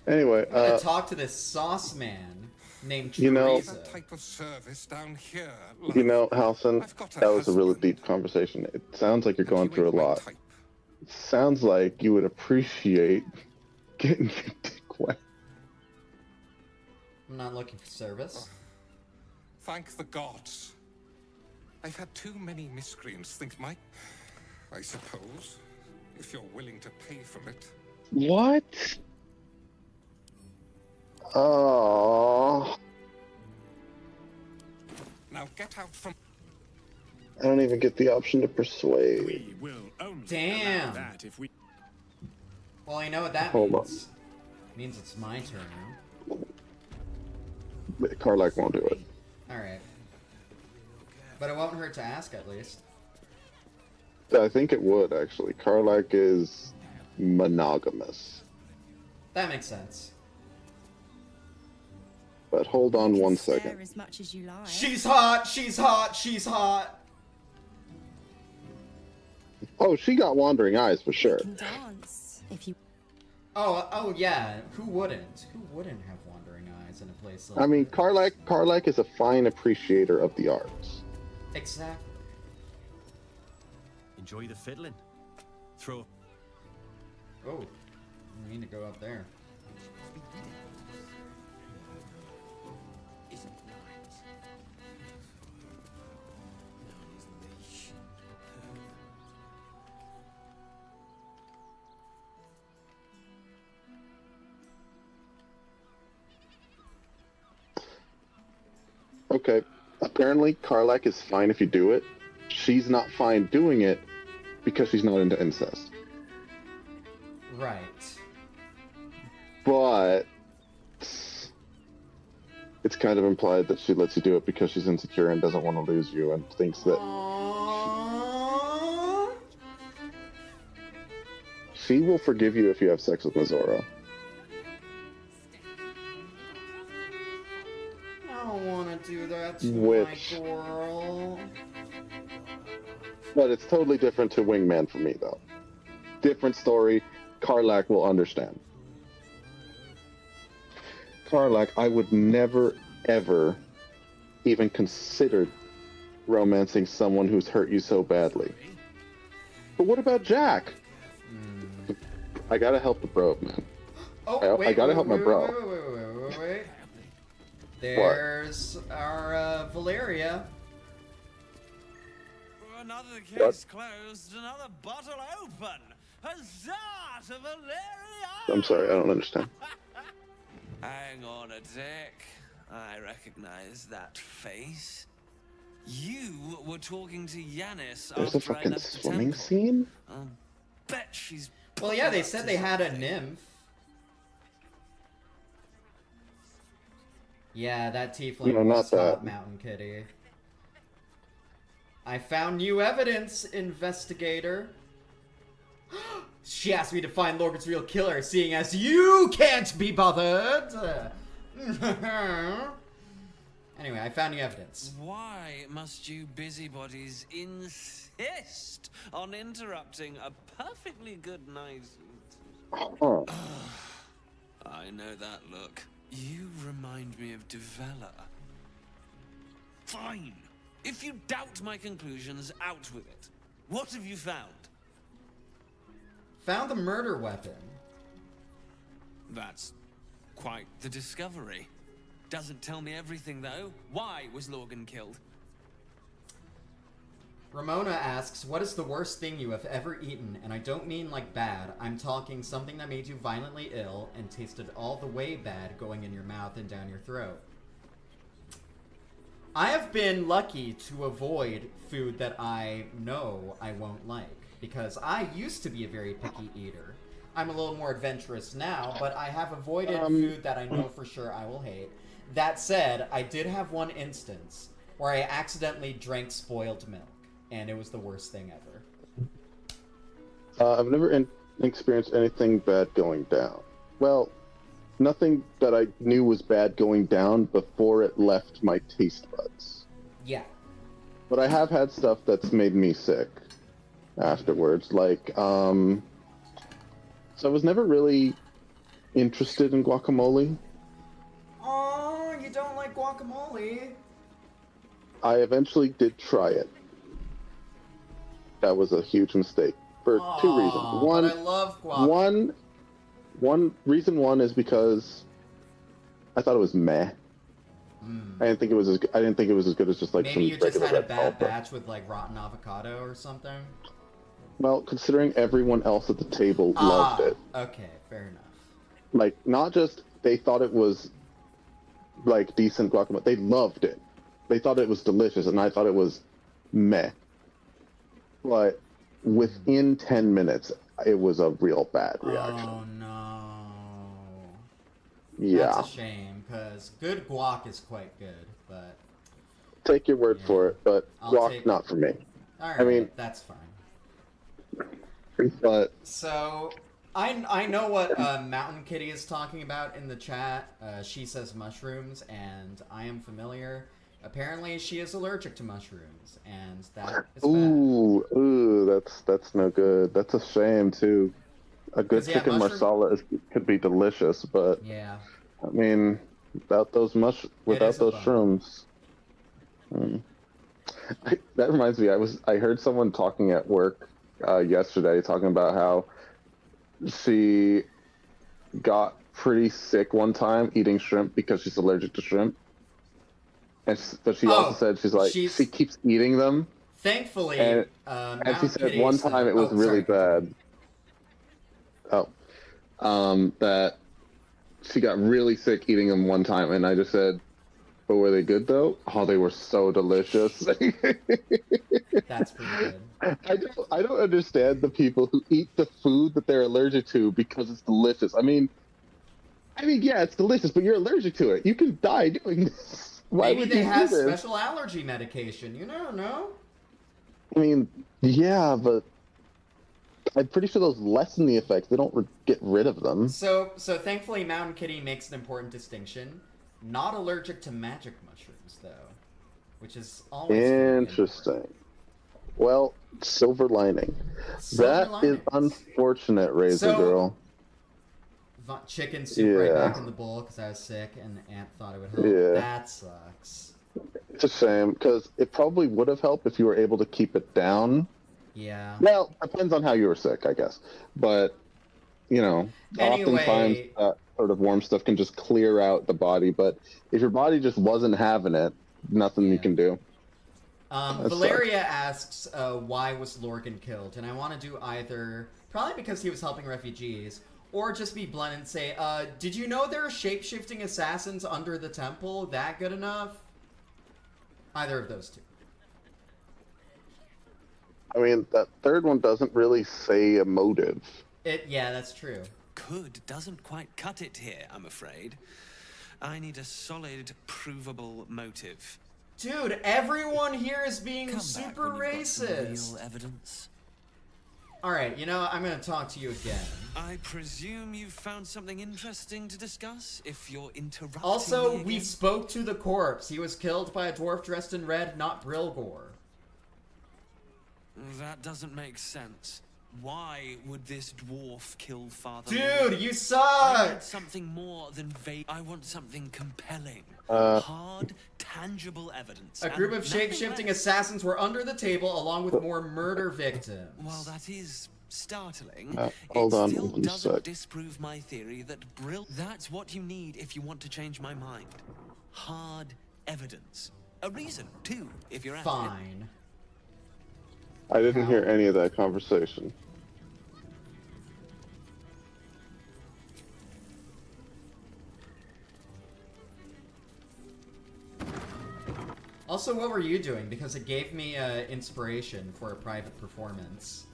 Anyway, I'm gonna talk to this sauce man named you know, Teresa. Type of service down here. You know, Halson, that was a really deep conversation. It sounds like you're going through a lot. It sounds like you would appreciate getting your dick wet. I'm not looking for service. Thank the gods. I've had too many miscreants think I suppose, if you're willing to pay for it. What? Oh. Now get out from... I don't even get the option to persuade. We will only Damn. allow that if we... Well, you know what that Hold means. It means it's my turn. Karlak won't do it. Alright. But it won't hurt to ask, at least. I think it would, actually. Karlak is monogamous. That makes sense. But hold on one second. As much as you like. She's hot! She's hot! She's hot! Oh, she got wandering eyes for sure. Dance if you. Oh yeah. Who wouldn't? Who wouldn't have wandering eyes in a place like I mean, Karlak is a fine appreciator of the arts. Exactly. Enjoy the fiddling. Throw. Oh, we need to go up there. Okay, apparently Karlak is fine if you do it. She's not fine doing it because she's not into incest. Right. But it's kind of implied that she lets you do it because she's insecure and doesn't want to lose you and thinks that she will forgive you if you have sex with Mizora. I don't want to do that to Which- my girl. But it's totally different to Wingman for me, though. Different story. Karlak will understand. Karlak, I would never, ever even consider romancing someone who's hurt you so badly. But what about Jack? I gotta help the bro, man. Oh, I gotta help my bro. Wait. There's our Valeria. Another case closed, another bottle open. Huzzah to Valeria! I'm sorry, I don't understand. Hang on a tick. I recognize that face. You were talking to Yanis There's a after I fucking left the swimming temple. scene? Bet she's... Well, yeah, they up said to they had a something. nymph. Yeah, that tiefling No, not was hot, that. Mountain Kitty. I found new evidence, investigator. She asked me to find Lorgan's real killer, seeing as you can't be bothered. Anyway, I found new evidence. Why must you busybodies insist on interrupting a perfectly good night? Huh. I know that look. You remind me of Devella. Fine. If you doubt my conclusions, out with it. What have you found? Found the murder weapon. That's quite the discovery. Doesn't tell me everything, though. Why was Lorgan killed? Ramona asks, what is the worst thing you have ever eaten? And I don't mean like bad. I'm talking something that made you violently ill and tasted all the way bad going in your mouth and down your throat. I have been lucky to avoid food that I know I won't like, because I used to be a very picky eater. I'm a little more adventurous now, but I have avoided food that I know for sure I will hate. That said, I did have one instance where I accidentally drank spoiled milk, and it was the worst thing ever. I've never experienced anything bad going down. Well, nothing that I knew was bad going down before it left my taste buds. Yeah. But I have had stuff that's made me sick afterwards. Like, so I was never really interested in guacamole. Oh, you don't like guacamole? I eventually did try it. That was a huge mistake for two reasons. One, but I love guac. One is because I thought it was meh. I didn't think it was as good as just like Maybe some you just regular had a red bad pulver. batch with like rotten avocado or something. Well, considering everyone else at the table loved it, Okay, fair enough. like not just they thought it was like decent guacamole, they loved it. They thought it was delicious, and I thought it was meh. But within 10 minutes, it was a real bad reaction. Oh no. Yeah. That's a shame, because good guac is quite good, but... Take your word for it, but guac, not for me. Alright, I mean, that's fine. But... So, I know what Mountain Kitty is talking about in the chat. She says mushrooms, and I am familiar. Apparently, she is allergic to mushrooms, and that is bad. Ooh, that's no good. That's a shame, too. A good 'Cause, yeah, chicken marsala could be delicious, but... Yeah. I mean, without those shrooms... That reminds me, I heard someone talking at work yesterday, talking about how she got pretty sick one time eating shrimp because she's allergic to shrimp. But she also said she keeps eating them. Thankfully, and she said one time it was really bad. That she got really sick eating them one time, and I just said, "But were they good though? Oh, they were so delicious." That's pretty good. I don't understand the people who eat the food that they're allergic to because it's delicious. I mean, yeah, it's delicious, but you're allergic to it. You can die doing this. Why Maybe would they you have do this? special allergy medication. You never know. I mean, yeah, but I'm pretty sure those lessen the effects. They don't get rid of them. So thankfully, Mountain Kitty makes an important distinction. Not allergic to magic mushrooms, though, which is always Interesting. Well, silver lining. That is unfortunate, Razor Girl. Chicken soup right back in the bowl because I was sick and the ant thought it would help. Yeah. That sucks. It's a shame because it probably would have helped if you were able to keep it down. Yeah. Well, depends on how you were sick, I guess. But, oftentimes that sort of warm stuff can just clear out the body. But if your body just wasn't having it, nothing you can do. Valeria asks, why was Lorgan killed? And I want to do either, probably because he was helping refugees, or just be blunt and say, did you know there are shape-shifting assassins under the temple? That good enough? Either of those two. I mean, that third one doesn't really say a motive. Yeah, that's true. Could doesn't quite cut it here, I'm afraid. I need a solid, provable motive. Dude, everyone here is being Come super back when you've got some racist. real evidence. Alright, I'm gonna talk to you again. I presume you've found something interesting to discuss, if you're interrupting Also, me we again? spoke to the corpse. He was killed by a dwarf dressed in red, not Brilgor. That doesn't make sense. Why would this dwarf kill Father? Dude, you I suck! want something more than vague. I want something compelling. Uh, Hard, tangible evidence. A group and of nothing shape-shifting less. assassins were under the table along with more murder victims. Well, that is startling. Hold it on still one doesn't sec. disprove my theory that that's what you need if you want to change my mind. Hard evidence. A reason, too, if you're after it. Fine. I didn't hear any of that conversation. Also, what were you doing? Because it gave me inspiration for a private performance.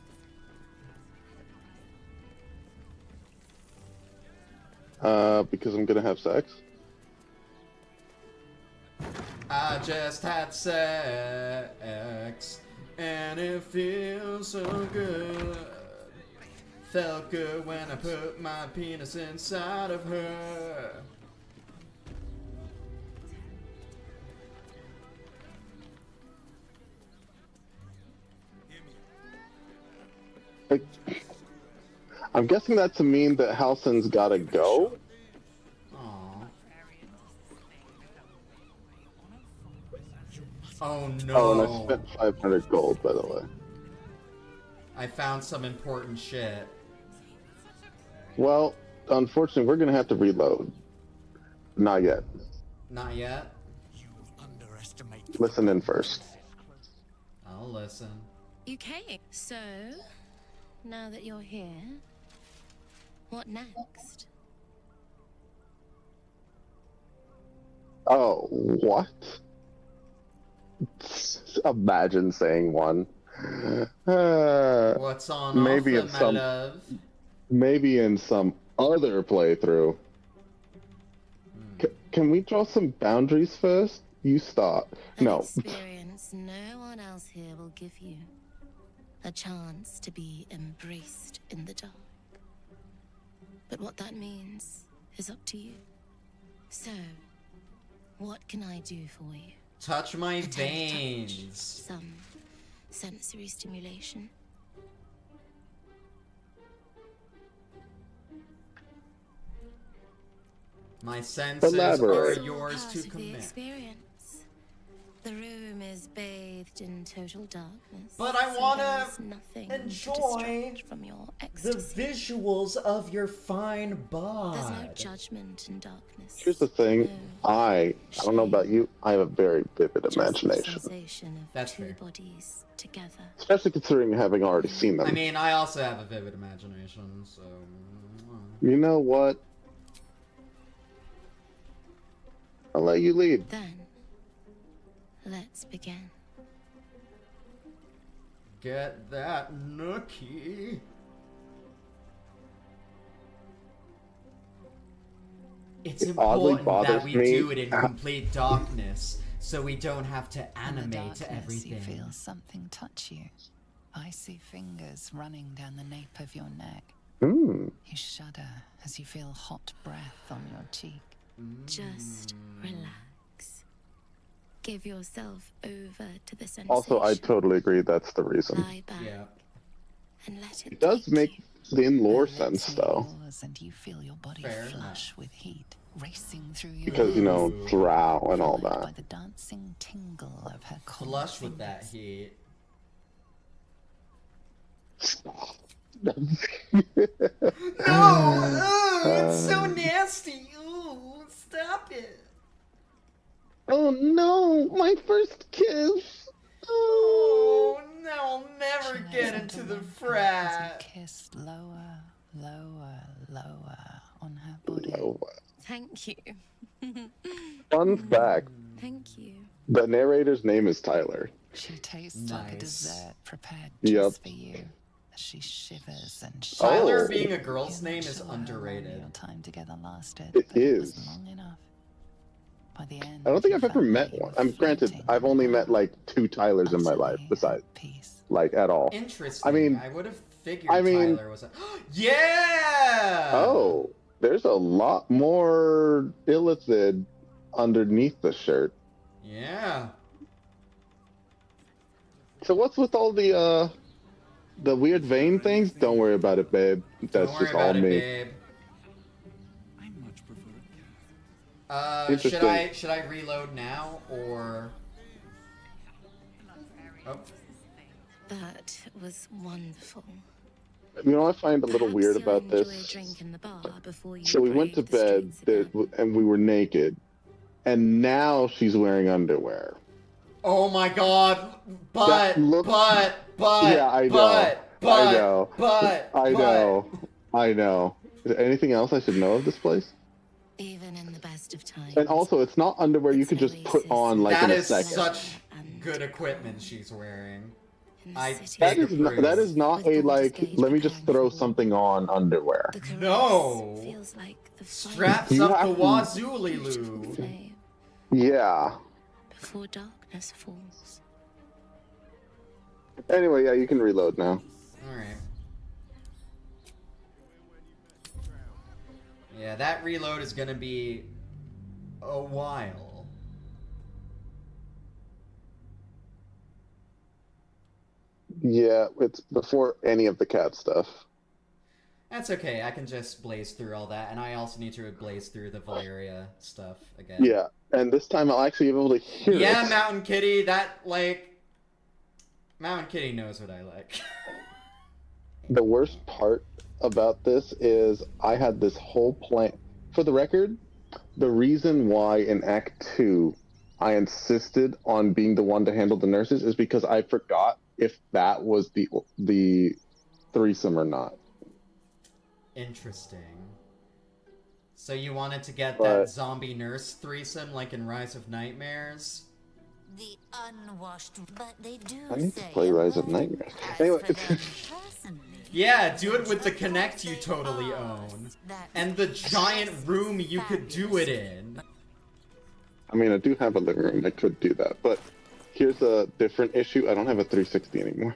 Because I'm gonna have sex? I just had sex, and it feels so good. Felt good when I put my penis inside of her. I'm guessing that to mean that Halsin's gotta go? Aww. Oh no. Oh, and I spent 500 gold, by the way. I found some important shit. Well, unfortunately, we're gonna have to reload. Not yet. Not yet? Listen in first. I'll listen. Okay, so now that you're here, what next? Oh, what? Imagine saying one. What's on maybe offer, in my some, love? Maybe in some other playthrough. Can we draw some boundaries first? You start. No. Experience no one else here will give you. A chance to be embraced in the dark. But what that means is up to you. So, what can I do for you? Touch my A tender veins. touch, some sensory stimulation. My senses Elaborate. are yours Part to of the commit. experience. The room is bathed in total darkness. But I so wanna there's nothing to enjoy distract from your The ecstasy. visuals of your fine bod. There's no judgment in darkness. Here's the thing. I don't know about you, I have a very vivid imagination. Sensation of That's two fair. bodies together. Especially considering having already seen them. I mean, I also have a vivid imagination, so... You know what? I'll let you lead. Then, let's begin. Get that nookie. It's It oddly important that bothers we me. do it in complete darkness, so we don't have to In the animate darkness, everything. You feel something touch you. Icy fingers running down the nape of your neck. Mm. You shudder as you feel hot breath on your cheek. Just relax. Give yourself over to the sensation. Also, I totally agree that's the reason. Lie back Yeah. and let it It does make the in-lore sense, though. Yours, and you feel your body Fair flush with heat racing through your Because, you know, veins, drow and all followed that. by the dancing tingle of her cold Flush with that fingers. heat. No! It's so nasty! Ooh, stop it! Oh no, my first kiss! Oh, no, I'll never She get knows into the underneath her as frat. you kissed lower, lower, lower on her body. Thank you. Fun fact, Thank you. the narrator's name is Tyler. She tastes like a Nice. dessert prepared Yep. just for you. As she shivers and shivers. Tyler Oh. being a girl's You're not name is sure how long underrated. Your time together lasted, It but it was is. long enough. By the end, I don't think you I've ever felt met like you one. were I'm granted, floating I've in only the met dark, like 2 Tylers in my life, utterly besides, at peace. like, at all. Interesting. I mean- I would have figured I mean- Tyler was a... Yeah! Oh, there's a lot more illithid underneath the shirt. Yeah. So what's with all the weird vein things? Don't worry about it, babe. That's Don't worry just all about it, me. babe. I much prefer a cat. Interesting. Should I reload now or? Oh, That was wonderful. You know, I find a little Perhaps weird you'll about enjoy this. a drink in the bar before you So we went to brave the bed streets again. and we were naked, and now she's wearing underwear. oh my God! But That looks- but Yeah, I know. but I know. but I know. Is there anything else I should know of this place? Even in the best of times. And also, it's not underwear you could just put on like that in a is second. such good equipment she's wearing. in the I city That take is not, that is not With a Baldur's like. Gate Let me just preparing throw for war. something on underwear. The caress No. feels like the Straps You up have the to- wazooly loo. flame Yeah, before darkness falls. Anyway, yeah, you can reload now. Alright. Yeah, that reload is gonna be a while. Yeah, it's before any of the cat stuff. That's okay, I can just blaze through all that, and I also need to blaze through the Valeria stuff again. Yeah, and this time I'll actually be able to hear it. Yeah, Mountain Kitty, that, like... Mountain Kitty knows what I like. The worst part about this is I had this whole plan. For the record, the reason why in Act 2 I insisted on being the one to handle the nurses is because I forgot if that was the threesome or not. Interesting. So you wanted to get that zombie nurse threesome like in Rise of Nightmares? The unwashed, but they do I need to say play a Rise of word. Nightmares. As Anyway, for them personally, Yeah, do it with the Connect you totally own. And the giant room you could do it in. I mean, I do have a living room. I could do that, but here's a different issue. I don't have a 360 anymore.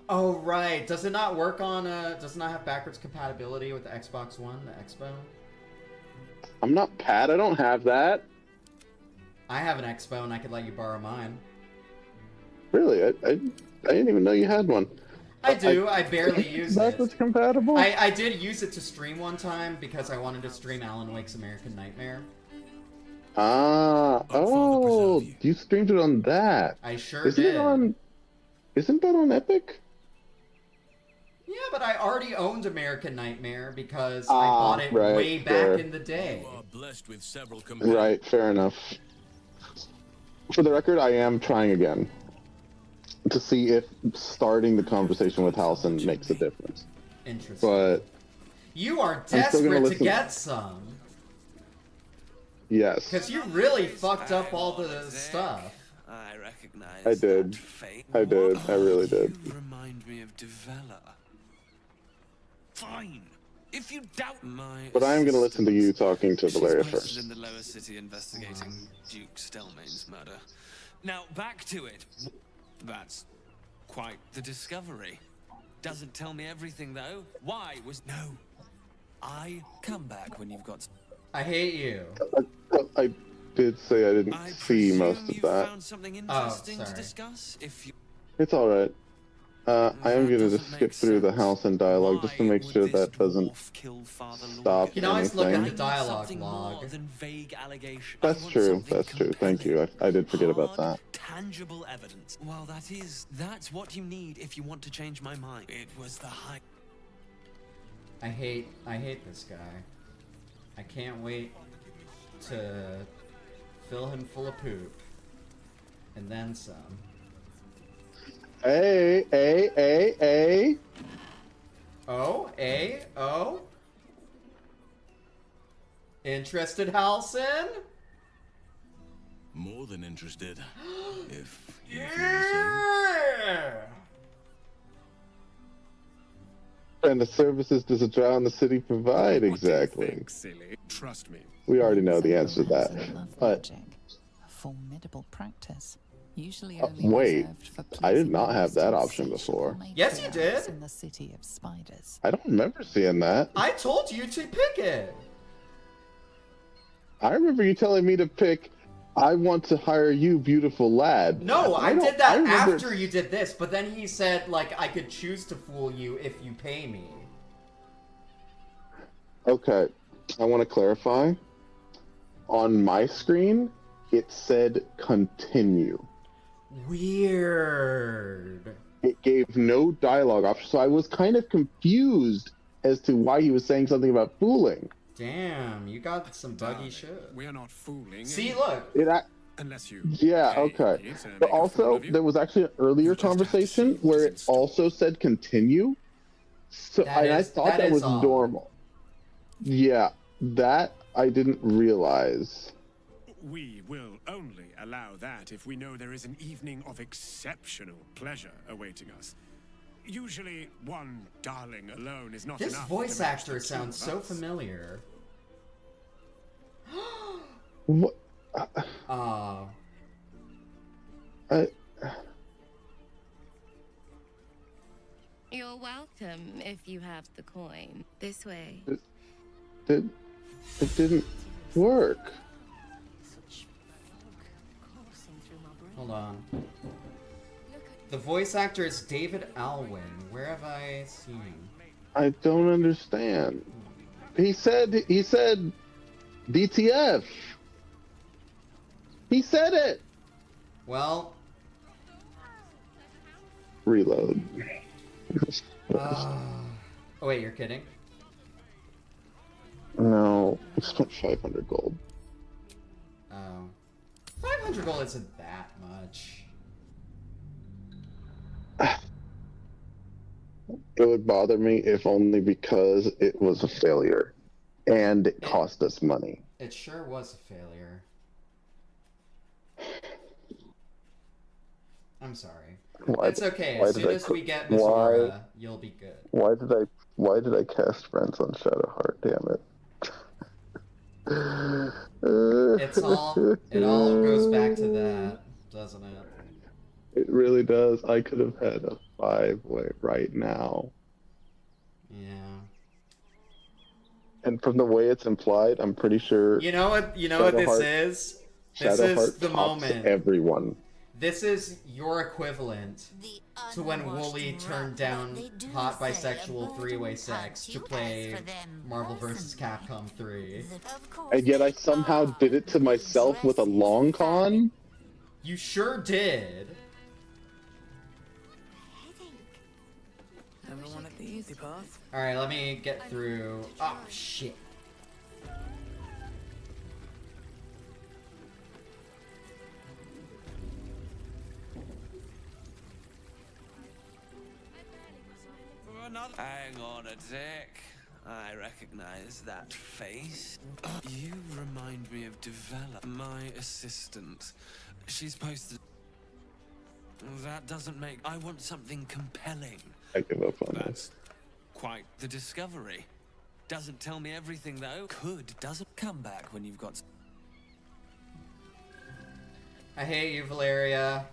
Oh, right. Does it not work on, does it not have backwards compatibility with the Xbox One, the Expo? I'm not Pat. I don't have that. I have an Expo and I could let you borrow mine. Really? I didn't even know you had one. I do. I barely use it. Backwards compatible? I did use it to stream one time because I wanted to stream Alan Wake's American Nightmare. Ah, oh, you streamed it on that. I sure Isn't did. it on? Isn't that on Epic? Yeah, but I already owned American Nightmare because I bought it right, way back in the day. Blessed with several Right, fair enough. For the record, I am trying again to see if starting the conversation with Halson makes a difference. Interesting. But you are I'm still gonna desperate to listen. get some. Yes, Because you really fucked up all the stuff. I recognize I did. that fate. I did. I really did. You remind me of Devella. Fine. If you doubt my But I am going to listen to you talking to Valeria posted first. in the lower city investigating Duke Stelmane's murder. Now back to it. That's quite the discovery. Doesn't tell me everything though. Why was no? I come back when you've got. I hate you. I did say I didn't see most of that. Found something interesting to discuss. If you. It's all right. I am going to just skip through the Halson dialogue just to make sure that doesn't stop You can always look at the anything. dialogue log. That's true. That's true. Thank you. I did forget about that. Tangible evidence. Well, that's what you need if you want to change my mind. It was the high. I hate this guy. I can't wait to fill him full of poop. And then some. Hey. Oh? Interested, Halson? More than interested. If you Yeah! And the services does a drow in the city provide exactly? Silly. Trust me. We already know the answer to that. But A formidable practice. Usually only wait, reserved for I did pleasing not the have most that option insatiable before. Yes, you matriarchs did. In the city of spiders. I don't remember seeing that. I told you to pick it. I remember you telling me to pick, I want to hire you, beautiful lad. No, I don't- did that remember- after you did this, but then he said, like, I could choose to fool you if you pay me. Okay, I want to clarify. On my screen, it said continue. Weird. It gave no dialogue option, so I was kind of confused as to why he was saying something about fooling. Damn, you got some buggy shit. We are not fooling. See, look. Unless you. Yeah, okay. But also, there was actually an earlier conversation where it also said continue. So I thought that was odd. normal. Yeah, that I didn't realize. We will only allow that if we know there is an evening of exceptional pleasure awaiting us. Usually, one darling alone is not This enough. voice to match actor the two sounds of so us. familiar. What? Oh. You're welcome if you have the coin. This way. It didn't work. Hold on. The voice actor is David Alwyn. Where have I seen him? I don't understand. He said DTF. He said it. Well. Reload. Oh wait, you're kidding? No, I spent 500 gold. Oh. 500 gold isn't that much. It would bother me if only because it was a failure and it cost us money. It sure was a failure. I'm sorry. It's okay. As soon as we get Mizora, you'll be good. Why did I cast Friends on Shadowheart? Damn it. It all goes back to that, doesn't it? It really does. I could have had a 5-way right now. Yeah. And from the way it's implied, I'm pretty sure. You know what this is? This is the moment. Everyone. This is your equivalent to when Wooly turned down hot bisexual three-way sex to play Marvel vs. Capcom 3. And yet I somehow did it to myself with a long con? You sure did. Never wanted the easy path. Alright, let me get through. Oh, shit. Hang on a tick. I recognize that face. You remind me of Develop, my assistant. She's posted. That doesn't make. I want something compelling. I give up on That's quite the discovery. Doesn't tell me everything though. Doesn't come back when you've got. I hate you, Valeria.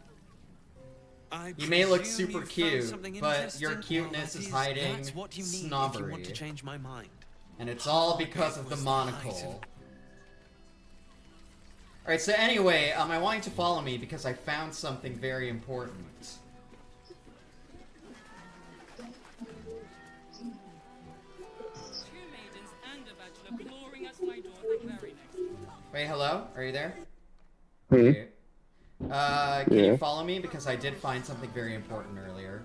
You may look super cute, but your cuteness is hiding snobbery. You want to change my mind. And it's all because of the monocle. Alright, so anyway, I want you to follow me because I found something very important. Wait, hello? Are you there? Okay. Can you follow me? Because I did find something very important earlier.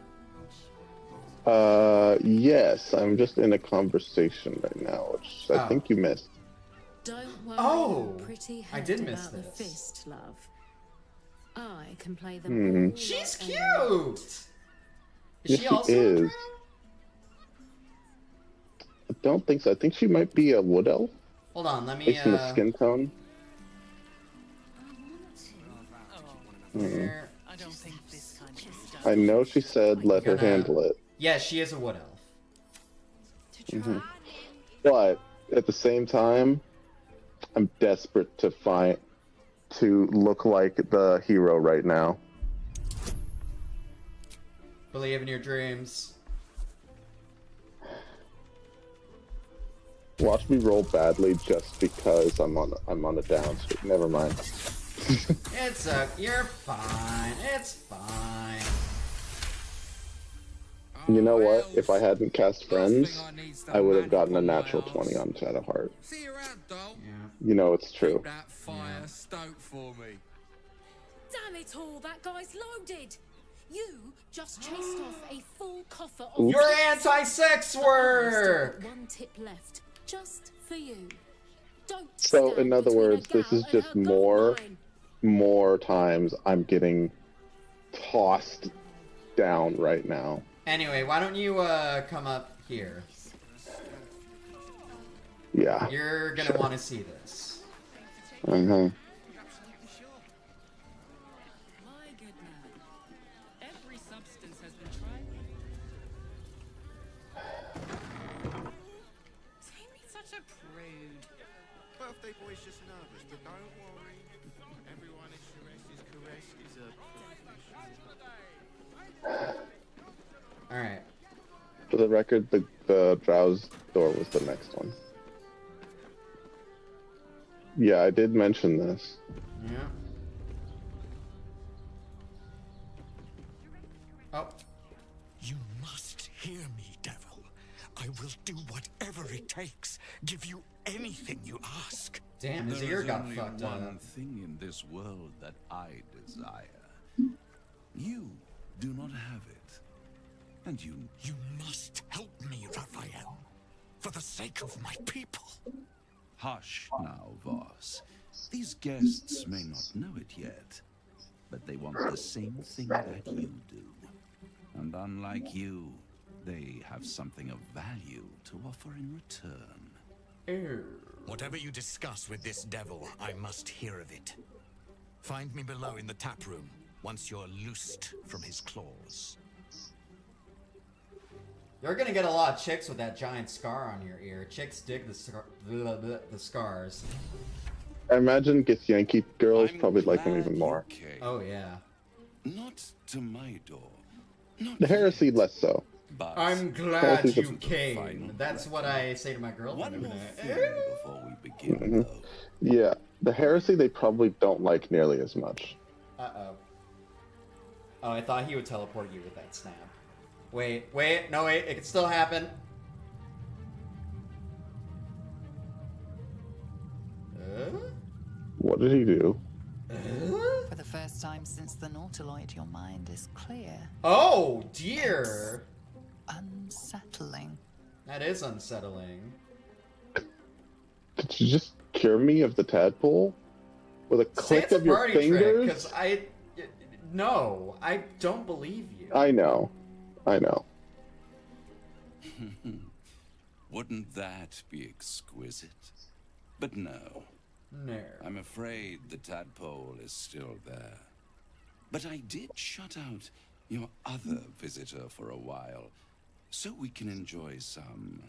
Yes. I'm just in a conversation right now, which I think you missed. Don't worry, pretty I did miss about the this. fist, love. I can play them all. She's cute! Yes, she is. I don't think so. I think she might be a wood elf. Hold on, let me, based on the skin tone. I don't think this kind of stuff. I know she said let her handle it. Yeah, she is a wood elf. But at the same time, I'm desperate to look like the hero right now. Believe in your dreams. Watch me roll badly just because I'm on a down streak. Never mind. You're fine. It's fine. You know what? If I hadn't cast Friends, I would have gotten a natural 20 on Shadowheart. You know it's true. That fire stoked for me. Damn it all, that guy's loaded. You just chased off a full coffer of. Your anti-sex work. One tip left, just for you. Don't. So in other words, this is just more times I'm getting tossed down right now. Anyway, why don't you come up here? Yeah. You're gonna want to see this. Uh-huh. My good man. Every substance has been tried. Don't be such a prude. Birthday boy's just nervous, but don't worry. Alright. For the record, the Drow's door was the next one. Yeah, I did mention this. Yeah. Oh. You must hear me, devil. I will do whatever it takes. Give you anything you ask. Damn, his There ear is got only fucked one up. thing in this world that I desire. You do not have it. And you must help me, Raphael. For the sake of my people. Hush now, Voss. These guests may not know it yet, but they want the same thing that you do. And unlike you, they have something of value to offer in return. Whatever you discuss with this devil, I must hear of it. Find me below in the tap room, once you're loosed from his claws. You're gonna get a lot of chicks with that giant scar on your ear. Chicks dig the scars. I imagine Githyanki girls probably like them even more. Oh yeah. Not to my door. The heresy less so. But I'm glad you came. That's what I say to my girlfriend every day. Before we begin, Yeah, the heresy they probably don't like nearly as much. Uh-oh. Oh, I thought he would teleport you with that snap. Wait, no wait, it can still happen. What did he do? For the first time since the Nautiloid, your mind is clear. Oh, dear! Unsettling. That is unsettling. Did you just cure me of the tadpole? With a click Say of your fingers? because no, I don't believe you. I know. Wouldn't that be exquisite? But no. No. I'm afraid the tadpole is still there. But I did shut out your other visitor for a while, so we can enjoy some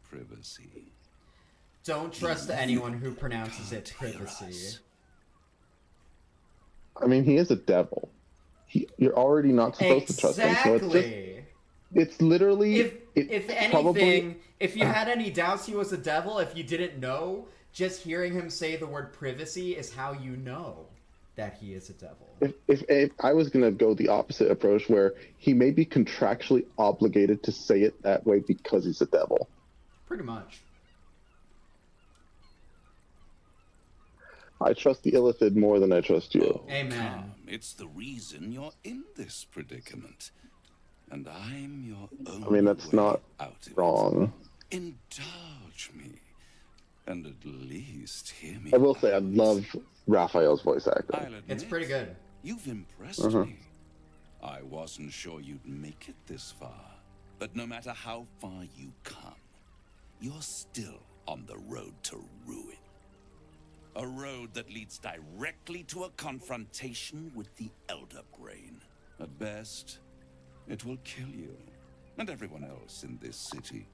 privacy. Don't trust anyone who pronounces it privacy. I mean, he is a devil. You're already not supposed to trust him. So it's literally... If anything, if you had any doubts he was a devil, if you didn't know, just hearing him say the word privacy is how you know that he is a devil. If I was going to go the opposite approach, where he may be contractually obligated to say it that way because he's a devil. Pretty much. I trust the Illithid more than I trust you. Oh, Amen. It's the reason you're in this predicament. And I'm your own. I mean, that's not wrong. Indulge me. And at least hear me. I will say, I love Raphael's voice acting. It's pretty good. You've impressed me. I wasn't sure you'd make it this far. But no matter how far you come, you're still on the road to ruin. A road that leads directly to a confrontation with the Elder Brain. At best, it will kill you and everyone else in this city.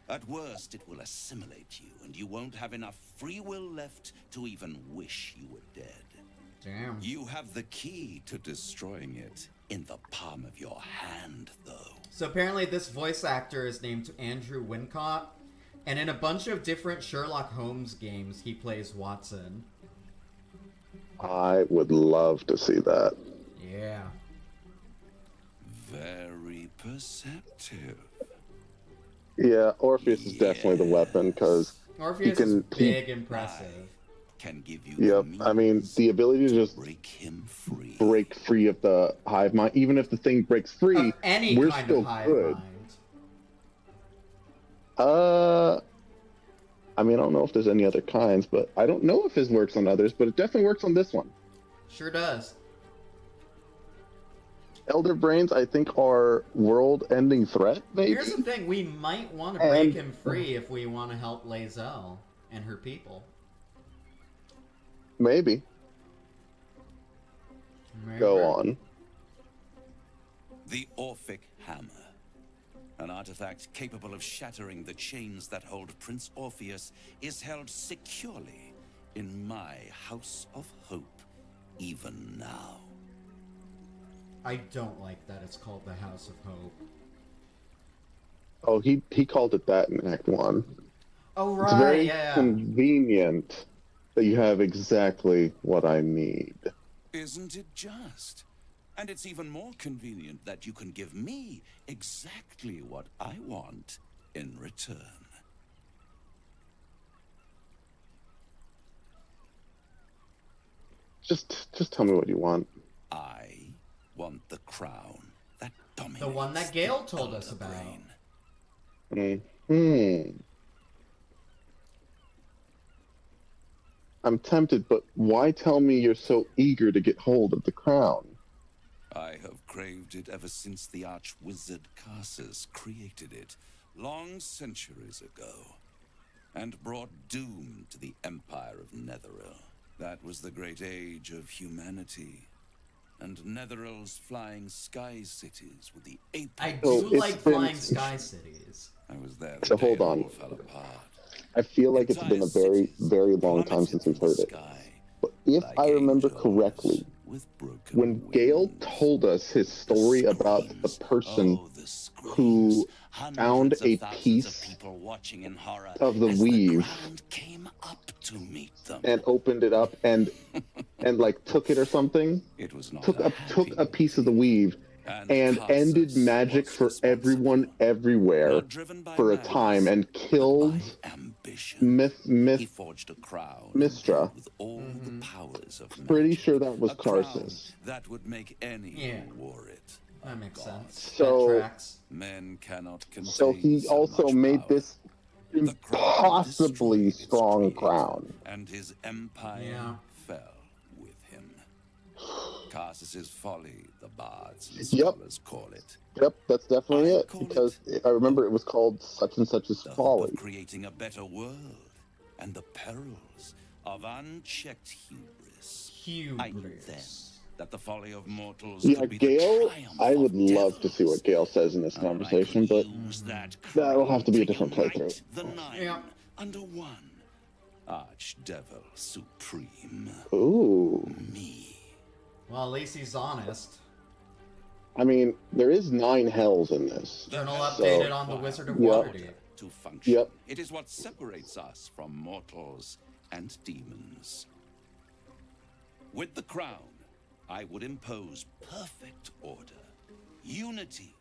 At worst, it will assimilate you, and you won't have enough free will left to even wish you were dead. Damn. You have the key to destroying it in the palm of your hand, though. So apparently this voice actor is named Andrew Wincott, and in a bunch of different Sherlock Holmes games, he plays Watson. I would love to see that. Yeah. Very perceptive. Yeah, Orpheus is definitely the weapon, because Orpheus is big impressive. Can give you Yep, I mean, the ability to just break free of the hive mind, even if the thing breaks free, Any we're kind still of hive good. mind. I mean, I don't know if there's any other kinds, but I don't know if his works on others, but it definitely works on this one. Sure does. Elder Brains, I think, are world-ending threat, maybe? Here's the thing, we might want to break him free if we want to help Lae'zel and her people. Maybe. Go on. The Orphic Hammer. An artifact capable of shattering the chains that hold Prince Orpheus is held securely in my House of Hope even now. I don't like that it's called the House of Hope. Oh, he called it that in Act 1. Oh, right, It's very yeah. convenient that you have exactly what I need. Isn't it just? And it's even more convenient that you can give me exactly what I want in return. Just tell me what you want. I want the crown that dominates The one that Gale told us about. I'm tempted, but why tell me you're so eager to get hold of the crown? I have craved it ever since the arch-wizard Karsus created it, long centuries ago, and brought doom to the Empire of Netheril. That was the great age of humanity, and Netheril's flying sky cities were the apex. I do like flying sky cities. I was there So the day hold it on. all fell apart. I feel like it's been a very, very long time since we've heard it. But if I remember correctly, when Gale told us his story about the person who found a piece of the weave and opened it up and like took it or something, took a piece of the weave and ended magic for everyone everywhere for a time and killed Mistra. Pretty sure that was Karsus. That would make any war it. That makes sense. So, that tracks. Men cannot so he also made this impossibly strong crown. And his empire fell with him. Karsus's folly, the bards and scholars call it. Yep, that's definitely it. Because I remember it was called such and such's folly. Creating a better world and the perils of unchecked hubris. I knew then that the folly of mortals could be Gale, the triumph I would of love to see what Gale says in this conversation, but that'll have to be a different playthrough. the nine under one. Archdevil Supreme. Ooh. Me. Well, at least he's honest. I mean, there is 9 hells in this. Journal updated on the Wizard of Waterdeep. To function. It is what separates us from mortals and demons. With the crown, I would impose perfect order, unity,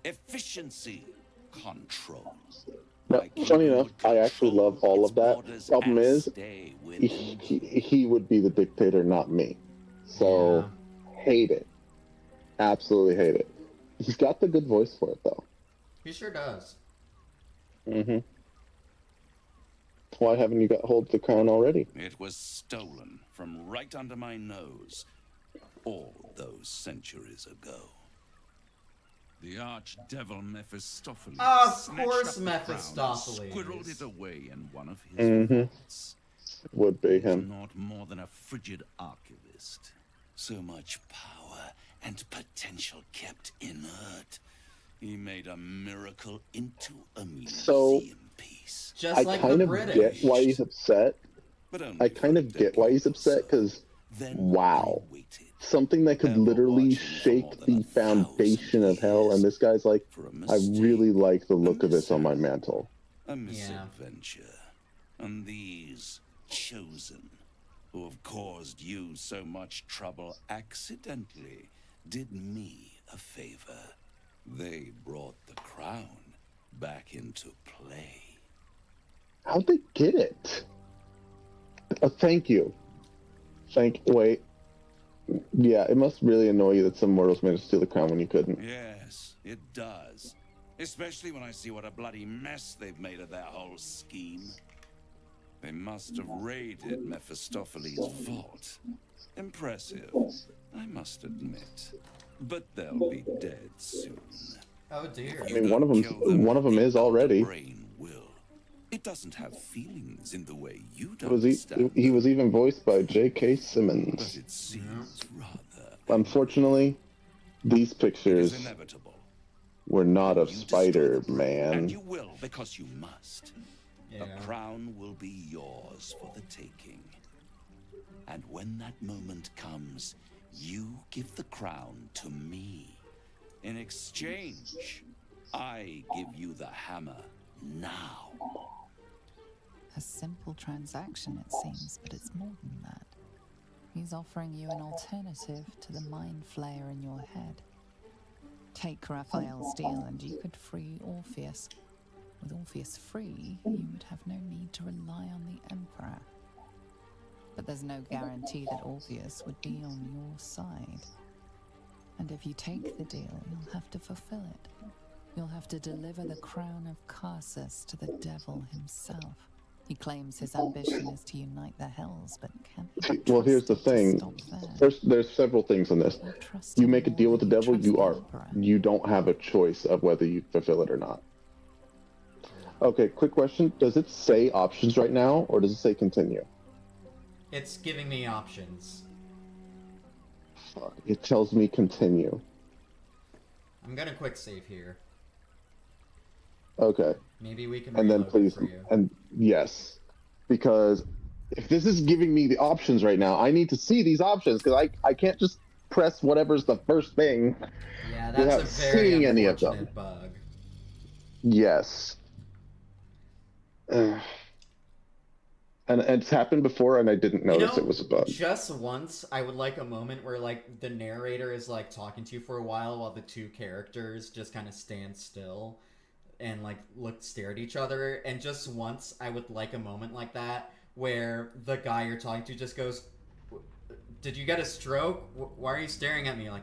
efficiency, control. Now, funny enough, I actually love all of that. Problem is, he would be the dictator, not me. So, hate it. Absolutely hate it. He's got the good voice for it, though. He sure does. Mm-hmm. Why haven't you got hold of the crown already? It was stolen from right under my nose all those centuries ago. The archdevil Mephistopheles. Of course, Mephistopheles. Squirreled it away in one of his vaults. Would be him. Not more than a frigid archivist. So much power and potential kept inert. He made a miracle into a museum piece. Just like kind the of British. get why he's upset. I kind of get why he's upset because, wow, something that could literally shake the foundation of hell, and this guy's like, I really like the look of this on my mantle. A misadventure. And these chosen, who have caused you so much trouble accidentally, did me a favor. They brought the crown back into play. How'd they get it? Thank you. Wait. Yeah, it must really annoy you that some mortals managed to steal the crown when you couldn't. Yes, it does. Especially when I see what a bloody mess they've made of their whole scheme. They must have raided Mephistopheles' vault. Impressive, I must admit. But they'll be dead soon. Oh dear. I mean, one of them is already. It doesn't have feelings in the way you'd understand. He was even voiced by J.K. Simmons. But it seems rather. Unfortunately, these pictures were not of Spider-Man. And you will because you must. The crown will be yours for the taking. And when that moment comes, you give the crown to me. In exchange, I give you the hammer now. A simple transaction, it seems, but it's more than that. He's offering you an alternative to the mind flayer in your head. Take Raphael's deal and you could free Orpheus. With Orpheus free, you would have no need to rely on the Emperor. But there's no guarantee that Orpheus would be on your side. And if you take the deal, you'll have to fulfill it. You'll have to deliver the crown of Carsus to the devil himself. He claims his ambition is to unite the Hells, but can he be Well, here's the trusted to thing. stop there? There's several things in this. You make a deal with the devil, you don't have a choice of whether you fulfill it or not. Okay, quick question. Does it say options right now, or does it say continue? It's giving me options. Fuck, it tells me continue. I'm gonna quick save here. Okay. Maybe we can and then reload please for you. and yes, because if this is giving me the options right now, I need to see these options because I can't just press whatever's the first thing Yeah, that's without a very seeing any of them. unfortunate bug. Yes. And it's happened before, and I didn't notice it was a bug. Just once, I would like a moment where, like, the narrator is, like, talking to you for a while the two characters just kind of stand still and, like, stare at each other. And just once, I would like a moment like that where the guy you're talking to just goes, "Did you get a stroke? Why are you staring at me like